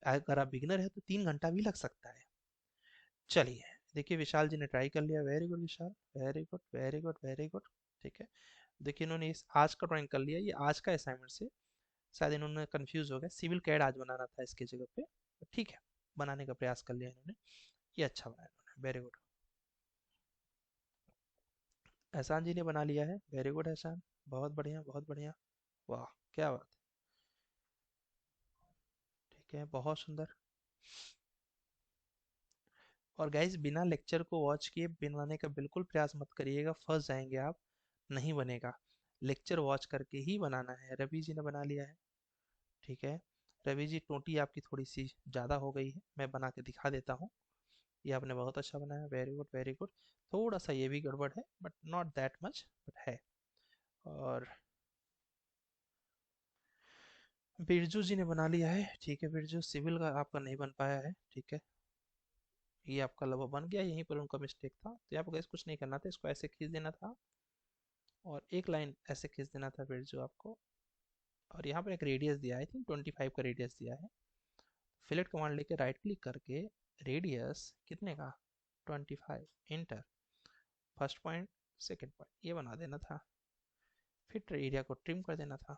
अगर आप बिगिनर है तो 3 घंटा भी लग सकता है। चलिए, देखिए विशाल जी ने ट्राई कर लिया, very good Vishal, very good very good very good. ठीक है, देखिए इन्होंने इस आज का ड्राइंग कर लिया, ये आज का असाइनमेंट से शायद इन्होंने कंफ्यूज हो गया, सिविल कैड आज बनाना था इसकी जगह पे, तो ठीक है, बनाने का प्रयास कर लिया इन्होंने, ये अच्छा बनाया इन्होंने, वेरी गुड। एहसान जी ने बना लिया है, वेरी गुड एहसान, बहुत बढ़िया बहुत बढ़िया, वाह क्या बात है, ठीक है, बहुत सुंदर। और गाइज, बिना लेक्चर को वॉच किए बनाने का बिल्कुल प्रयास मत करिएगा, फंस जाएंगे आप, नहीं बनेगा। लेक्चर वॉच करके ही बनाना है। रवि जी ने बना लिया है, ठीक है? रवि जी, टोटी आपकी थोड़ी सी ज़्यादा हो गई है, मैं बना के दिखा देता हूँ। ये आपने बहुत अच्छा बनाया, वेरी गुड वेरी गुड। थोड़ा सा ये भी गड़बड़ है, but not that much, but है। और बिरजू जी ने बना लिया है, ठीक है। बिरजू, सिविल का आपका नहीं बन पाया है, ठीक है। ये आपका लगभग बन गया, यहीं पर उनका मिस्टेक था। तो यहाँ पर guys कुछ नहीं करना था, इसको ऐसे खींच देना था और एक लाइन ऐसे खींच देना था बिरजू आपको। और यहाँ पर एक रेडियस दिया है, आई थिंक 25 का रेडियस दिया है। फिलेट कमांड लेके राइट क्लिक करके रेडियस कितने का, 25, inter. First point, second point, ये बना देना था। फिर एरिया को ट्रिम कर देना था,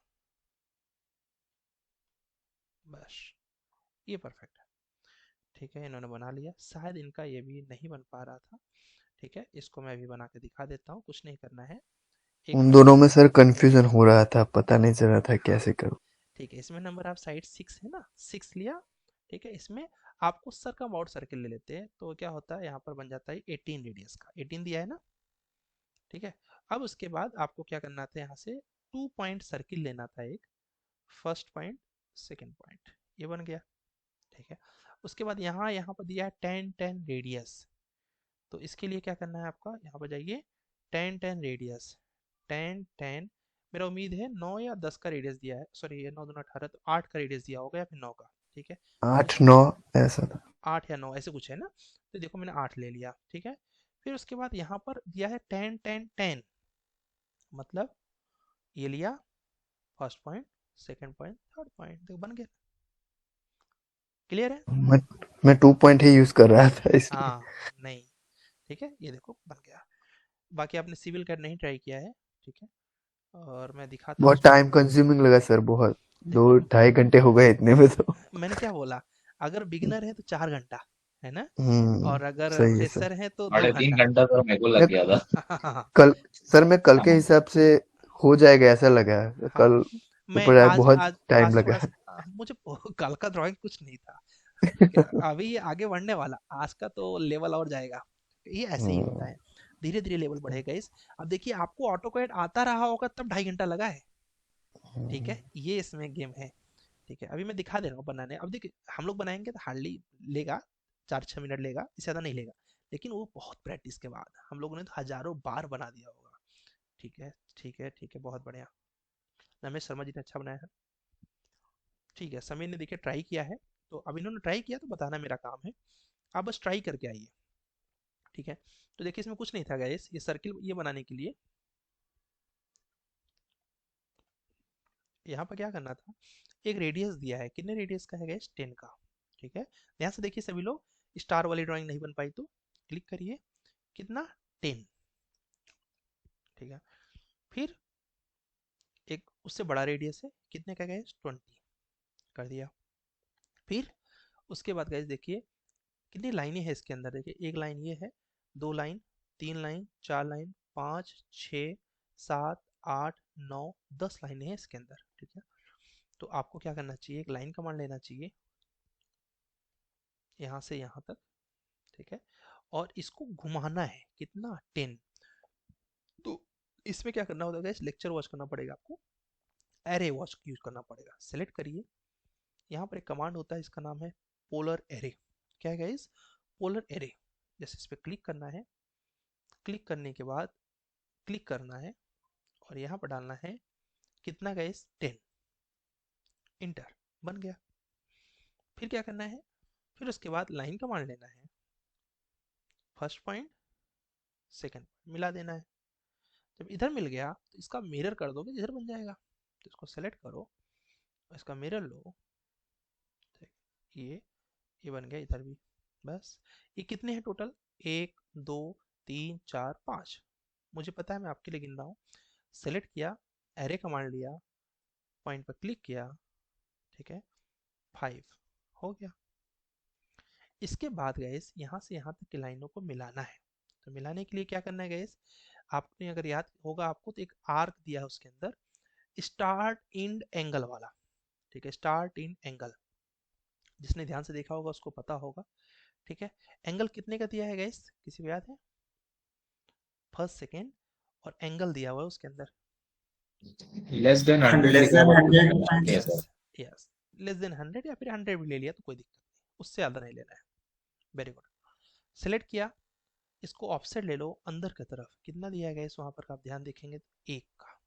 बस। ये परफेक्ट है, ठीक है। इन्होंने बना लिया, शायद इनका ये भी नहीं बन पा रहा था, ठीक है। इसको मैं अभी बना के दिखा देता हूँ, कुछ नहीं करना है। एक उन नंबर, दोनों में सर कंफ्यूजन हो रहा था, पता नहीं चल रहा था कैसे करूं। ठीक है। इसमें नंबर आप साइड 6 है ना, 6 लिया, ठीक है। इसमें आपको सर्कम आउट सर्किल ले लेते हैं, तो क्या होता है यहाँ पर बन जाता है 18 रेडियस का, 18 दिया है ना, ठीक है। अब उसके बाद आपको क्या करना था, यहाँ से 2 पॉइंट सर्किल लेना था एक, फर्स्ट पॉइंट, सेकेंड पॉइंट, ये बन गया, ठीक है। उसके बाद यहाँ यहाँ पर दिया है 10 रेडियस, तो इसके लिए क्या करना है आपका, यहाँ पर जाइए, 10 रेडियस, 10 मेरा उम्मीद है 9 या 10 का रेडियस दिया है, सॉरी ये 9 दूना 18, तो 8 का रेडियस दिया होगा या फिर 9 का, ठीक है। तो 8-9 ऐसा था। 8 या 9 ऐसे कुछ है ना, तो देखो मैंने 8 ले लिया, ठीक है। फिर उसके बाद यहाँ पर दिया है 10 मतलब ये लिया, first point, second point, third point, देखो बन गया, क्लियर है। मैं मैं 2 पॉइंट ही यूज कर रहा था इसलिए। हाँ, नहीं, ठीक है, ये देखो बन गया। बाकी आपने सिविल का नहीं ट्राई किया है, ठीक है। और मैं दिखाता हूँ बहुत इसको, टाइम कंज्यूमिंग लगा सर, बहुत देखो 2-2.5 घंटे हो गए इतने में तो। मैंने क्या बोला, अगर बिगिनर है तो 4 घंटा है ना, और अगर सही है सर। फ्रेशर है तो दो 3.5 घंटा घंटा तो मेरे को मैं लग गया था। कल सर मैं कल के हाँ। हिसाब से हो जाएगा ऐसा लगा है। हाँ, कल मैं ऊपर आज बहुत आज टाइम आज लगा थोड़ा है। सा मुझे कल का ड्राइंग कुछ नहीं था, ठीक है। अभी ये आगे बढ़ने वाला, आज का तो लेवल और जाएगा, ये ऐसे ही होता हम्म, है, धीरे धीरे लेवल बढ़ेगा इस। अब देखिए आपको ऑटो कैड आता रहा होगा तब 2.5 घंटा लगा है, ठीक है। ये इसमें गेम है, ठीक है। अभी मैं दिखा दे रहा हूँ बनाने, अब देखिए हम लोग बनाएंगे तो हार्डली लेगा 4-6 मिनट लेगा, इससे ज़्यादा नहीं लेगा। लेकिन वो बहुत प्रैक्टिस के बाद हम लोगों ने तो हजारों बार बना दिया होगा, ठीक है, ठीक है, ठीक है, बहुत बढ़िया। रमेश शर्मा जी ने अच्छा बनाया है, ठीक है। समीर ने देखिए ट्राई किया है, तो अब इन्होंने ट्राई किया तो बताना मेरा काम है, आप बस ट्राई करके आइए, ठीक है। तो देखिए इसमें कुछ नहीं था गाइस, ये सर्किल ये बनाने के लिए यहाँ पर क्या करना था, एक रेडियस दिया है, कितने रेडियस का है गाइस, 10 का, ठीक है। ध्यान से देखिए सभी लोग, स्टार वाली ड्राइंग नहीं बन पाई तो क्लिक करिए, कितना, 10, ठीक है। फिर एक उससे बड़ा रेडियस है, कितने का गाइस, 20 कर दिया। फिर उसके बाद गाइस देखिए कितनी लाइनें हैं इसके अंदर, देखिए एक लाइन ये है, 2 लाइन, 3 लाइन, 4 लाइन, 5, 6, 7, 8, 9, 10 लाइनें हैं इसके अंदर, ठीक है। तो आपको क्या करना चाहिए, एक लाइन कमांड लेना चाहिए यहाँ से यहाँ तक, ठीक है। और इसको घुमाना है, कितना, 10। तो इसमें क्या करना होगा गाइस, लेक्चर वॉच करना पड़ेगा आपको, एरे वॉच यूज करना पड़ेगा। सेलेक्ट करिए, यहाँ पर एक कमांड होता है, इसका नाम है पोलर एरे। क्या है गाइस, पोलर एरे। जैसे इस पर क्लिक करना है, क्लिक करने के बाद क्लिक करना है और यहाँ पर डालना है कितना गाइस, 10, इंटर, बन गया। फिर क्या करना है, फिर उसके बाद लाइन कमांड लेना है, फर्स्ट पॉइंट, सेकंड पॉइंट मिला देना है। जब इधर मिल गया तो इसका मिरर कर दोगे, इधर बन जाएगा। तो इसको सेलेक्ट करो, इसका मिरर लो, ये ये बन गया इधर भी, बस। ये कितने हैं टोटल, 1, 2, 3, 4, 5, मुझे पता है, मैं आपके लिए गिन रहा हूँ। सेलेक्ट किया, एरे कमांड लिया, पॉइंट पर क्लिक किया, ठीक है, 5 हो गया। इसके बाद गैस यहाँ से यहाँ तक की लाइनों को मिलाना है। तो मिलाने के लिए क्या करना है गैस, आपने अगर याद होगा आपको, तो एक आर्क दिया है उसके अंदर, स्टार्ट इन एंगल वाला, ठीक है, स्टार्ट इन एंगल, जिसने ध्यान से देखा होगा उसको पता होगा, ठीक है। एंगल कितने का दिया है गैस, किसी को याद है, फर्स्ट सेकेंड, और एंगल दिया हुआ है उसके अंदर, लेस देन 100 लेस लिखा देन हुआ है कुछ 100 mention नहीं है yes, sir. Yes, less than 100 या फिर 100 भी ले लिया तो कोई दिक्कत नहीं, उससे ज़्यादा नहीं लेना है। वेरी गुड, सेलेक्ट किया, इसको ऑफसेट ले लो अंदर की तरफ, कितना दिया गया इस वहां पर आप ध्यान देखेंगे तो 1 का।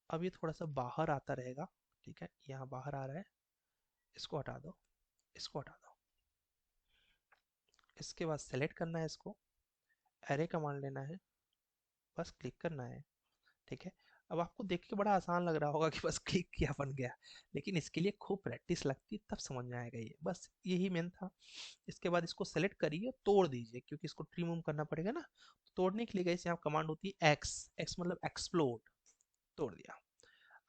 अब ये थोड़ा सा बाहर आता रहेगा, ठीक है, यहाँ बाहर आ रहा है, इसको हटा दो, इसको हटा दो। इसके बाद सेलेक्ट करना है इसको, एरे कमांड लेना है, बस क्लिक करना है। ठीक है, अब आपको देख के बड़ा आसान लग रहा होगा कि बस क्लिक किया बन गया, लेकिन इसके लिए खूब प्रैक्टिस लगती है, तब समझ में आएगा ये, बस यही मेन था। इसके बाद इसको सेलेक्ट करिए, तोड़ दीजिए, क्योंकि इसको रिमूव करना पड़ेगा ना। तो तोड़ने के लिए गाइस यहाँ कमांड होती है एक्स, एक्स मतलब एक्सप्लोड, तोड़ दिया।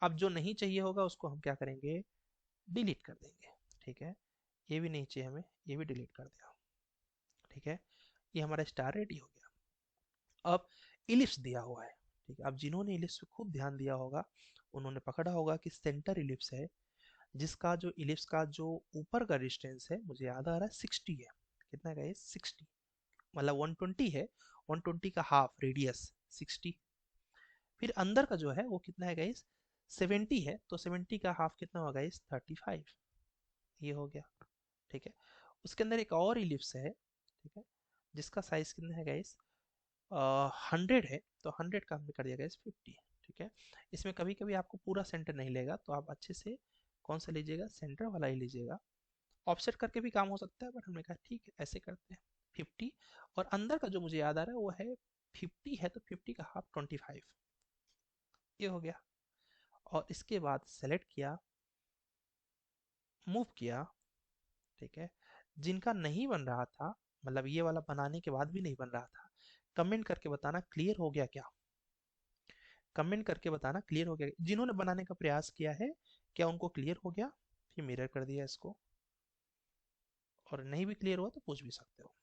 अब जो नहीं चाहिए होगा उसको हम क्या करेंगे, डिलीट कर देंगे। ठीक है, ये भी नहीं चाहिए हमें, ये भी डिलीट कर दिया। ठीक है, ये हमारा स्टार रेडी हो गया। अब इलिप्स दिया हुआ है, ठीक है, अब जिन्होंने इलिप्स पे खूब ध्यान दिया होगा उन्होंने पकड़ा होगा कि सेंटर इलिप्स है, जिसका जो इलिप्स का जो ऊपर का डिस्टेंस है, मुझे याद आ रहा है 60 है। कितना का है, 60, मतलब 120 है, 120 का हाफ रेडियस 60। फिर अंदर का जो है वो कितना है गाइस, 70 है, तो 70 का हाफ कितना होगा गाइस, 35। ये हो गया। ठीक है, उसके अंदर एक और इलिप्स है, ठीक है, जिसका साइज कितना है गाइस, 100 है, तो 100 का हमने कर दिया गाइस 50। ठीक है, इसमें कभी कभी आपको पूरा सेंटर नहीं लेगा, तो आप अच्छे से कौन सा लीजिएगा, सेंटर वाला ही लीजिएगा। ऑफसेट करके भी काम हो सकता है, बट हमने कहा ठीक है ऐसे करते हैं 50। और अंदर का जो मुझे याद आ रहा है वो है 50 है, तो 50 का हाफ 25। ये हो गया। और इसके बाद सेलेक्ट किया, मूव किया। ठीक है, जिनका नहीं बन रहा था, मतलब ये वाला बनाने के बाद भी नहीं बन रहा था, कमेंट करके बताना क्लियर हो गया क्या, कमेंट करके बताना क्लियर हो गया। जिन्होंने बनाने का प्रयास किया है क्या उनको क्लियर हो गया, फिर मिरर कर दिया इसको, और नहीं भी क्लियर हुआ तो पूछ भी सकते हो।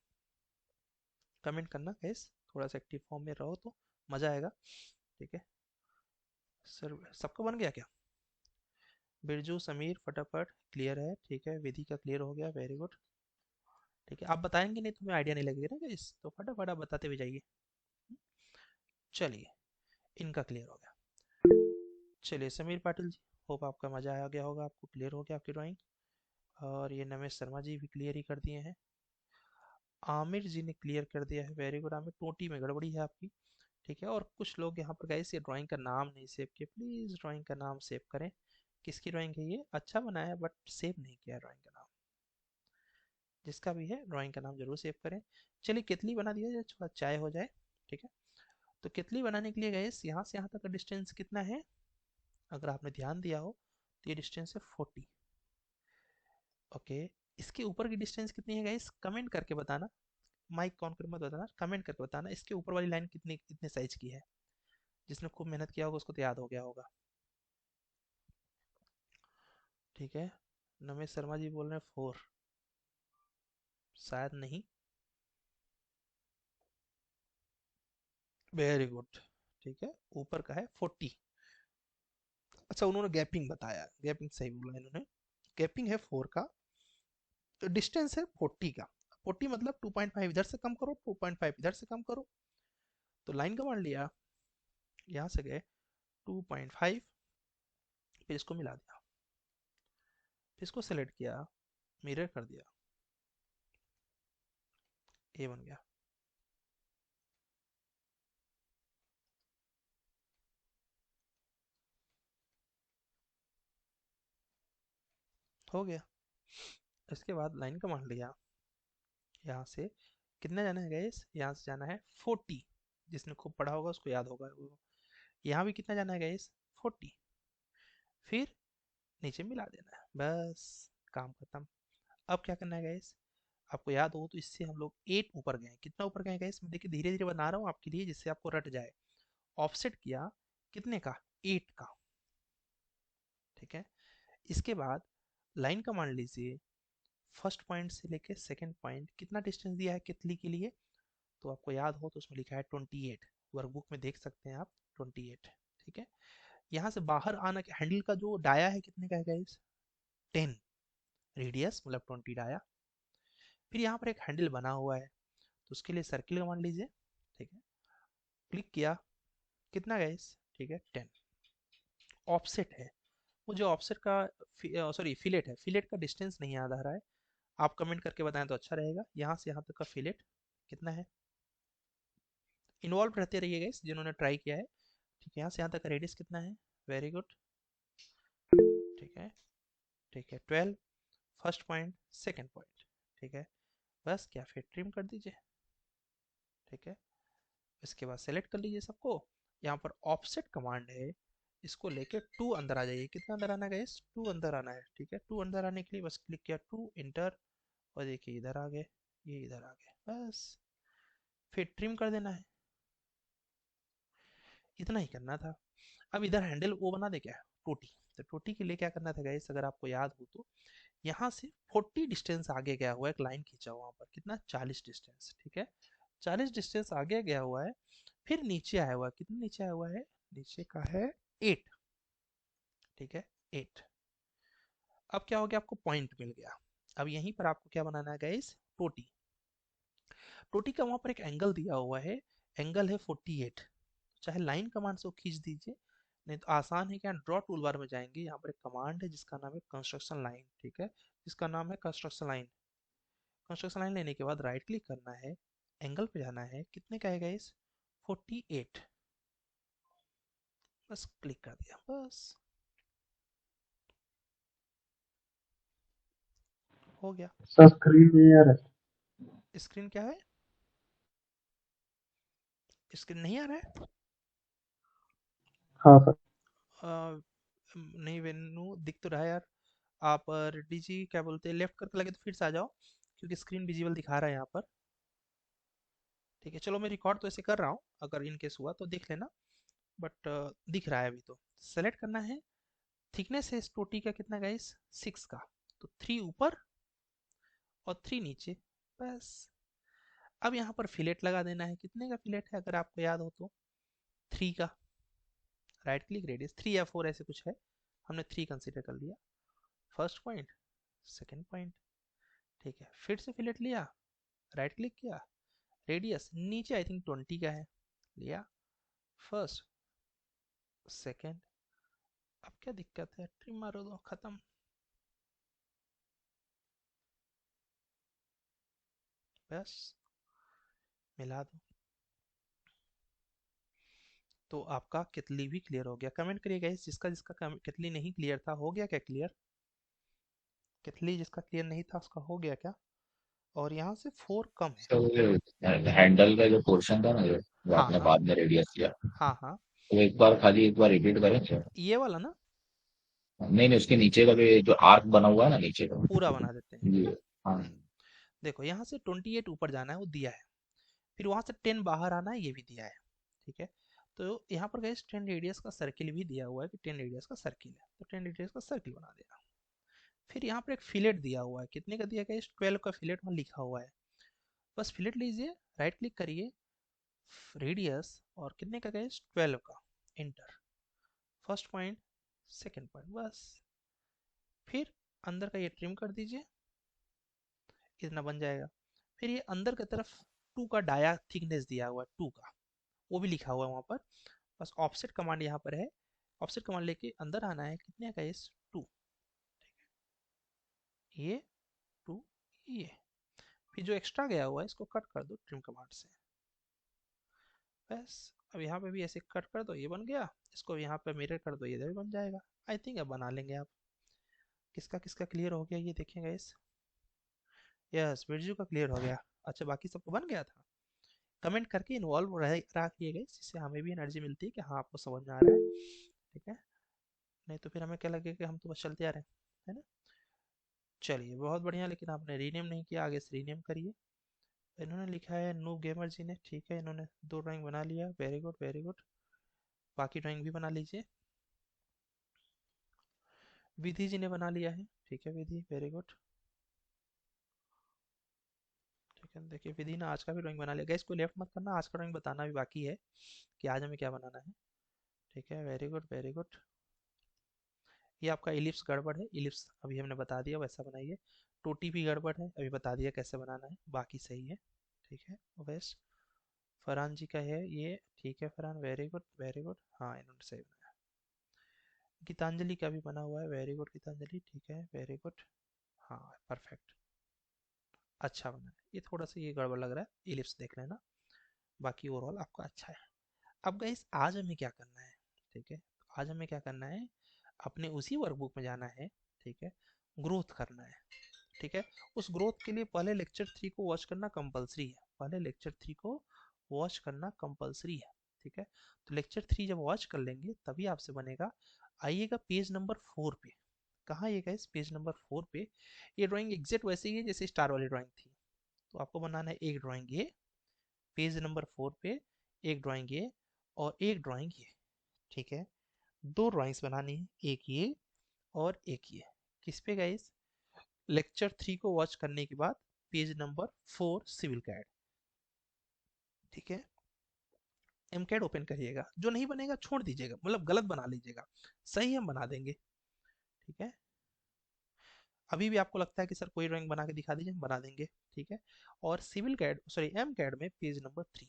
कमेंट करना गाइस, थोड़ा सा एक्टिव फॉर्म में रहो तो मजा आएगा। ठीक है सर, सबका बन गया क्या, बिरजू समीर फटाफट क्लियर है। ठीक है, विधि का क्लियर हो गया, वेरी गुड। ठीक है, आप बताएंगे नहीं तो हमें आइडिया नहीं लगेगा ना गाइस, तो फटाफट आप बताते हुए जाइए। चलिए, इनका क्लियर हो गया। चलिए समीर पाटिल जी, होप आपका मजा आ गया होगा, आपको क्लियर हो गया आपकी ड्राइंग। और ये नमेश शर्मा जी भी क्लियर ही कर दिए हैं। आमिर जी ने क्लियर कर दिया है, वेरी गुड आमिर, टोटी में गड़बड़ी है आपकी। ठीक है, और कुछ लोग यहाँ पर गाइस ये ड्राइंग का नाम नहीं सेव किए, प्लीज़ ड्राइंग का नाम सेव करें। किसकी ड्राइंग है ये, अच्छा बनाया बट सेव नहीं किया ड्राइंग का नाम। जिसका भी है ड्राइंग का नाम जरूर सेव करें। चलिए केतली बना दिया जाए, थोड़ा चाय हो जाए। ठीक है, तो केतली बनाने के लिए गाइस यहाँ से यहाँ तक का डिस्टेंस कितना है, अगर आपने ध्यान दिया हो तो ये डिस्टेंस है 40। ओके, इसके ऊपर की डिस्टेंस कितनी है गाइस, कमेंट करके बताना, माइक ऑन कर मत बताना, कमेंट करके बताना इसके ऊपर वाली लाइन कितनी कितने साइज की है। जिसने खूब मेहनत किया होगा उसको तो याद हो गया होगा। ठीक है, नमेश शर्मा जी बोल रहे हैं 4, शायद नहीं। Very good. ठीक है, ऊपर का है 40। अच्छा, उन्होंने गैपिंग बताया, गैपिंग सही बोला इन्होंने, गैपिंग है 4 का, तो डिस्टेंस है 40 का। 40 मतलब 2.5 इधर से कम करो, 2.5 इधर से कम करो, तो लाइन का मान लिया, यहाँ से गए 2.5, फिर इसको मिला दिया, फिर इसको सेलेक्ट किया, मिरर कर दिया, ये बन गया। हो गया। इसके बाद लाइन का मान लिया, यहाँ से कितना जाना है गैस, यहाँ से जाना है 40, जिसने खूब पढ़ा होगा उसको याद होगा वो। यहाँ भी कितना जाना है गैस, 40, फिर नीचे मिला देना है, बस काम खत्म। अब क्या करना है गैस, आपको याद हो तो इससे हम लोग 8 ऊपर गए, कितना ऊपर गए गैस, मैं देखिए धीरे धीरे बना रहा हूँ आपके लिए जिससे आपको रट जाए। ऑफसेट किया कितने का, 8 का। ठीक है, इसके बाद लाइन का मान लीजिए, फर्स्ट पॉइंट से लेके सेकंड पॉइंट कितना डिस्टेंस दिया है कितली के लिए, तो आपको याद हो तो उसमें लिखा है 28, वर्कबुक में देख सकते हैं आप 28। ठीक है, यहाँ से बाहर आना, हैंडल का जो डाया है कितने का है गाइस, 10 रेडियस मतलब 20 डाया। फिर यहाँ पर एक हैंडल बना हुआ है, तो उसके लिए सर्किल मान लीजिए। ठीक है, क्लिक किया, कितना गाइस, ठीक है 10। ऑफसेट है, मुझे ऑफसेट का सॉरी फिलेट है, फिलेट का डिस्टेंस नहीं याद आ रहा है, आप कमेंट करके बताएं तो अच्छा रहेगा। यहाँ से यहाँ तक का फिलेट कितना है, इन्वॉल्व रहते रहिए गाइस जिन्होंने ट्राई किया है। ठीक है, यहाँ से यहाँ तक का रेडियस कितना है, वेरी गुड ठीक है, ठीक है, 12 फर्स्ट पॉइंट, सेकंड पॉइंट, ठीक है। बस क्या, फिर ट्रिम कर दीजिए, ठीक है। इसके बाद सेलेक्ट कर लीजिए सबको। यहाँ पर ऑफसेट कमांड है, इसको लेके 2 अंदर आ जाइए। कितना अंदर आना है गाइस? 2 अंदर आना है, ठीक है। 2 अंदर आने के लिए बस क्लिक किया, 2 इंटर, और देखिए इधर आ गए, ये इधर आ गए, बस फिर ट्रिम कर देना है। इतना ही करना था। अब इधर हैंडल वो बना दे क्या, टोटी। तो टोटी के लिए क्या करना था गाइस, अगर आपको याद हो तो यहाँ से 40 डिस्टेंस आगे गया हुआ है, एक लाइन खींचा हुआ वहाँ पर, कितना, 40 डिस्टेंस, ठीक है। 40 डिस्टेंस आगे गया हुआ है, फिर नीचे आया हुआ है, कितना नीचे आया हुआ है, नीचे का है 8, ठीक है, 8। अब क्या हो गया, आपको पॉइंट मिल गया। अब यहीं पर आपको क्या बनाना है गाइस, टोटी। टोटी का वहां पर एक एंगल दिया हुआ है, एंगल है 48। चाहे लाइन कमांड से वो खींच दीजिए, नहीं तो आसान है कि ड्रॉ टूल बार में जाएंगे, यहाँ पर एक कमांड है जिसका नाम है कंस्ट्रक्शन लाइन, ठीक है, जिसका नाम है कंस्ट्रक्शन लाइन। कंस्ट्रक्शन लाइन लेने के बाद राइट क्लिक करना है, एंगल पे जाना है, कितने का है गाइस, 48, बस क्लिक कर दिया, बस हो गया। सर स्क्रीन नहीं आ रहा स्क्रीन क्या है, स्क्रीन नहीं आ रहा है? हाँ सर। नहीं वेन्यू दिख तो रहा है यार। आप रेड्डी जी क्या बोलते हैं, लेफ्ट करके लगे तो फिर से आ जाओ, क्योंकि स्क्रीन विजिबल दिखा रहा है यहाँ पर। ठीक है, चलो मैं रिकॉर्ड तो ऐसे कर रहा हूँ, अगर इन केस हुआ तो देख लेना, बट दिख रहा है अभी। तो सेलेक्ट करना है, थिकनेस है इस टोटी का कितना गाइस, 6 का, तो 3 ऊपर और 3 नीचे, बस। अब यहाँ पर फिलेट लगा देना है, कितने का फिलेट है अगर आपको याद हो तो, 3 का। राइट क्लिक, रेडियस 3 या 4 ऐसे कुछ है, हमने 3 कंसिडर कर लिया। फर्स्ट पॉइंट, सेकेंड पॉइंट, ठीक है, फिर से फिलेट लिया, राइट क्लिक किया, रेडियस नीचे आई थिंक 20 का है, लिया, फर्स्ट, सेकेंड। अब क्या दिक्कत है, ट्रिम मारो दो, खत्म, बस मिला दो। तो आपका कितली भी क्लियर हो गया। कमेंट करिए गाइस, जिसका जिसका कितली नहीं क्लियर था, हो गया क्या क्लियर? कितली जिसका क्लियर नहीं था उसका हो गया क्या? और यहाँ से 4 कम है। तो हैंडल का जो पोर्शन था ना, जो हाँ आपने हाँ, बाद में रेडियस किया, हाँ हाँ, तो एक बार एडिट करें सर। ये वाला ना, नहीं नहीं, उसके नीचे का भी जो आर्क बना हुआ है ना नीचे का, पूरा बना देते हैं। ये, हाँ। देखो यहाँ से 28 ऊपर जाना है, वो दिया है, फिर वहां से 10 बाहर आना है, ये भी दिया है, ठीक है। तो यहाँ पर गाइस 10 रेडियस का सर्किल भी दिया हुआ है कि 10 रेडियस का सर्किल है, तो 10 रेडियस का सर्किल बना देगा। फिर यहाँ पर एक फिलेट दिया हुआ है, कितने का दिया गाइस, 12 का फिलेट वहाँ लिखा हुआ है, बस फिलेट लीजिए, राइट क्लिक करिए, रेडियस और कितने का गाइस, 12 का, inter, first point, second point, बस। फिर अंदर का ये ट्रिम कर दीजिए, इतना बन जाएगा। फिर ये अंदर की तरफ 2 का डाया थिकनेस दिया हुआ है, 2 का, वो भी लिखा हुआ है वहाँ पर, बस ऑफसेट कमांड यहाँ पर है, ऑफसेट कमांड लेके अंदर आना है, कितने का, इस 2, ये 2, ये, फिर जो एक्स्ट्रा गया हुआ है इसको कट कर दो ट्रिम कमांड से, बस। अब यहाँ पे भी ऐसे कट कर दो, ये बन गया, इसको यहाँ पे मिरर कर दो, ये इधर भी बन जाएगा। आई थिंक अब बना लेंगे आप। किसका किसका क्लियर हो गया ये देखेंगे इस, यस बिरजू का क्लियर हो गया। अच्छा, बाकी सबको बन गया था? कमेंट करके इन्वॉल्व रखिएगा, जिससे हमें भी एनर्जी मिलती है कि हाँ आपको समझ में आ रहा है, ठीक है। नहीं तो फिर हमें क्या लगेगा कि हम तो बस चलते आ रहे हैं, है ना। चलिए बहुत बढ़िया, लेकिन आपने रीनेम नहीं किया, आगे से रीनेम करिए। इन्होंने लिखा है नूब गेमर जी ने, ठीक है, इन्होंने 2 ड्राइंग बना लिया, वेरी गुड वेरी गुड। बाकी ड्राइंग भी बना लीजिए। विधि जी ने बना लिया है, ठीक है विधि, वेरी गुड, ठीक है। देखिए विधि ने आज का भी ड्राइंग बना लिया, गैस कोई लेफ्ट मत करना, आज का ड्राइंग बताना भी बाकी है कि आज हमें क्या बनाना है, ठीक है, वेरी गुड वेरी गुड। ये आपका इलिप्स गड़बड़ है, इलिप्स अभी हमने बता दिया वैसा बनाइए। टोटी भी गड़बड़ है, अभी बता दिया कैसे बनाना है, बाकी सही है, ठीक है। वेस्ट फरहान जी का है ये, ठीक है Farhan, very good very good, हाँ इन्होंने सही बनाया। गीतांजलि का भी बना हुआ है, वेरी गुड गीतांजलि, ठीक है, वेरी गुड, हाँ परफेक्ट, अच्छा बना है। ये थोड़ा सा ये गड़बड़ लग रहा है, इलिप्स देख लेना, बाकी ओवरऑल आपका अच्छा है। अब गाइस आज हमें क्या करना है, ठीक है, आज हमें क्या करना है, अपने उसी वर्कबुक में जाना है, ठीक है, ग्रोथ करना है, ठीक है। उस ग्रोथ के लिए पहले लेक्चर 3 को वॉच करना कंपलसरी है, पहले लेक्चर 3 को वॉच करना कंपलसरी है, ठीक है। तो लेक्चर 3 जब वॉच कर लेंगे तभी आपसे बनेगा। आइएगा पेज नंबर 4 पे। कहाँ आइएगा? इस पेज नंबर 4 पे। ये ड्राइंग एग्जैक्ट वैसे ही है जैसे स्टार वाली ड्राइंग थी, तो आपको बनाना है एक ड्राइंग ये, पेज नंबर 4 पे एक ड्राइंग ये और एक ड्राइंग ये, ठीक है। दो ड्राइंग्स बनानी है, एक ये और एक ये। किस पे गाइस? लेक्चर 3 को वॉच करने के बाद पेज नंबर 4 सिविल कैड, ठीक है। एम कैड ओपन करिएगा, जो नहीं बनेगा छोड़ दीजिएगा, मतलब गलत बना लीजिएगा, सही हम बना देंगे, ठीक है। अभी भी आपको लगता है कि सर कोई ड्राइंग बना के दिखा दीजिए, हम बना देंगे, ठीक है। और civil CAD sorry M CAD में पेज नंबर 3,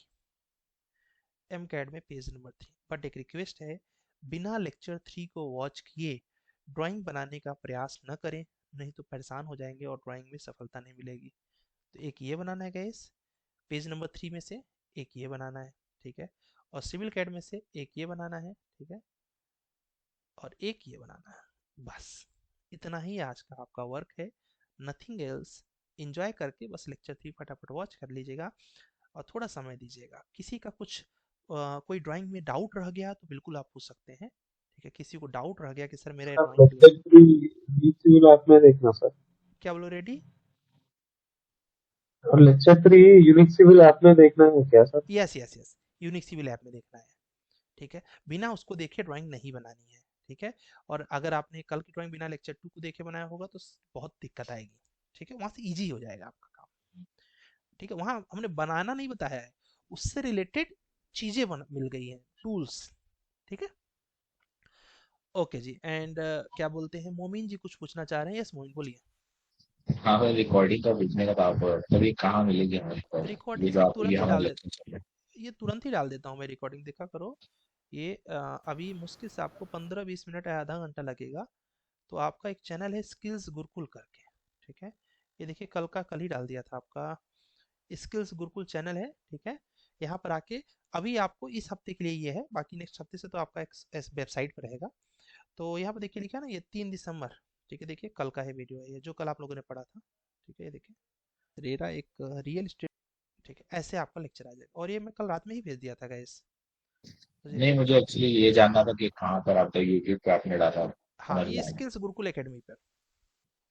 एम कैड में पेज नंबर 3। बट एक रिक्वेस्ट है, बिना लेक्चर 3 को वॉच किए ड्राइंग बनाने का प्रयास न करें, नहीं तो परेशान हो जाएंगे और ड्राइंग में सफलता नहीं मिलेगी। तो एक ये बनाना है गाइस पेज नंबर 3 में से, एक ये बनाना है, ठीक है। और सिविल कैड में से एक ये बनाना है, ठीक है, और एक ये बनाना है। बस इतना ही आज का आपका वर्क है, नथिंग एल्स। इंजॉय करके बस लेक्चर 3 फटाफट वॉच कर लीजिएगा और थोड़ा समय दीजिएगा। किसी का कुछ कोई ड्राइंग में डाउट रह गया तो बिल्कुल आप पूछ सकते हैं, ठीक है। किसी को डाउट रह गया कि सर मेरा drawing lecture 3 unique civil app में देखना सर। क्या बोलो रेडी? और लेक्चर 3 यूनिक सिविल ऐप में देखना है क्या sir? Yes yes yes, unique civil app में देखना है, ठीक है। बिना उसको देखे ड्राइंग नहीं बनानी है, ठीक है। और अगर आपने कल की ड्राइंग बिना लेक्चर 2 को देखे बनाया होगा तो बहुत दिक्कत आएगी, ठीक है। वहां से इजी हो जाएगा आपका काम, ठीक है। वहां हमने बनाना नहीं बताया है, उससे रिलेटेड चीजें मिल गई हैं, टूल्स, ठीक है। Okay ji. एंड क्या बोलते हैं, मोमिन जी कुछ पूछना चाह रहे हैं? यस मोमिन बोलिए। हाँ मैं रिकॉर्डिंग का पूछने का था, तभी कहाँ मिलेगी हमें ये रिकॉर्डिंग जो मैं आप ये तुरंत ही हमारा डाल लेक्चर चल रहा देता, ये तुरंत ही डाल देता हूँ मैं रिकॉर्डिंग, देखा करो। ये अभी मुश्किल से आपको 15-20 मिनट या आधा घंटा लगेगा। तो आपका एक चैनल है स्किल्स गुरुकुल करके, ठीक है। ये देखिए कल का कल ही डाल दिया था आपका, स्किल्स गुरुकुल चैनल है, ठीक है। यहाँ पर आके अभी आपको इस हफ्ते के लिए ये है, बाकी नेक्स्ट हफ्ते से तो आपका एक वेबसाइट पर रहेगा। तो यहाँ पर देखिए लिखा है ना, ये 3 दिसंबर, ठीक है। देखिए कल का है वीडियो है ये, जो कल आप लोगों ने पढ़ा था, ठीक है। ये देखिए रेरा एक रियल एस्टेट, ठीक है। ऐसे आपका लेक्चर आ जाएगा और ये मैं कल रात में ही भेज दिया था गाइस। है। नहीं मुझे एक्चुअली ये जानना था कि कहाँ पर आपका यूट्यूब पे आपने डाला, हाँ समझ में ये आ गया। स्किल्स गुरुकुल एकेडमी पर,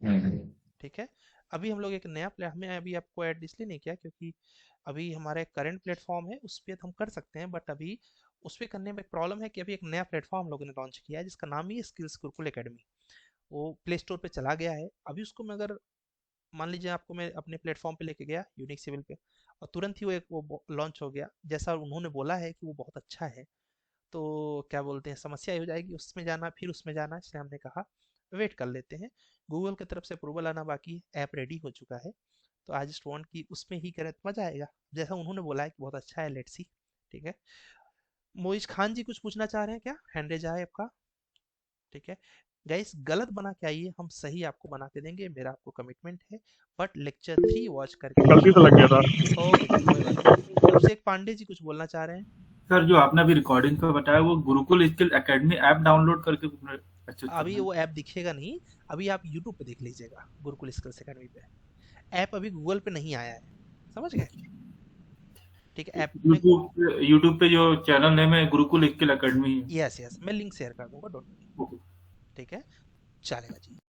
हम्म। ठीक है। अभी हम लोग एक नया हमने अभी आपको ऐड इसलिए नहीं किया क्योंकि अभी हमारा एक करंट प्लेटफॉर्म है, उस पर हम कर सकते हैं, बट अभी उस पर करने में एक प्रॉब्लम है कि अभी एक नया प्लेटफॉर्म हम लोगों ने लॉन्च किया है जिसका नाम ही है स्किल्स गुरुकुल एकेडमी। वो प्ले स्टोर पे चला गया है। अभी उसको मैं अगर मान लीजिए आपको मैं अपने प्लेटफॉर्म पे लेके गया यूनिक सिविल पे और तुरंत ही वो एक वो लॉन्च हो गया, जैसा उन्होंने बोला है कि वो बहुत अच्छा है, तो क्या बोलते हैं समस्या हो जाएगी उसमें जाना फिर उसमें जाना, इसलिए हमने कहा वेट कर लेते हैं। गूगल की तरफ से अप्रूवल आना बाकी है, ऐप रेडी हो चुका है, तो आई जस्ट वांट कि उसमें ही करें तो मजा आएगा, जैसा उन्होंने बोला है कि बहुत अच्छा है, लेट्स सी, ठीक है। मोइज खान जी कुछ पूछना चाह रहे हैं क्या? हैंड रेज है आपका, ठीक है। गाइस गलत बना के आइए, हम सही आपको बना के देंगे, मेरा आपको कमिटमेंट है। बट लेक्चर 3 वॉच करके गलती से लग गया था। ओके जी, कोई बात नहीं। अभिषेक पांडे जी कुछ बोलना चाह रहे हैं? सर जो आपने अभी रिकॉर्डिंग का बताया वो Gurukul skill academy app download करके अच्छा अभी वो ऐप दिखेगा नहीं, अभी आप यूट्यूब पे देख लीजिएगा गुरुकुल स्किल्स एकेडमी पे। ऐप अभी गूगल पे नहीं आया है, समझ गए, ठीक है। ऐप में यूट्यूब पे जो चैनल नेम है गुरुकुल स्किल एकेडमी है। यस यस मैं लिंक शेयर कर दूंगा, डोंट वरी, ठीक है, चलेगा जी।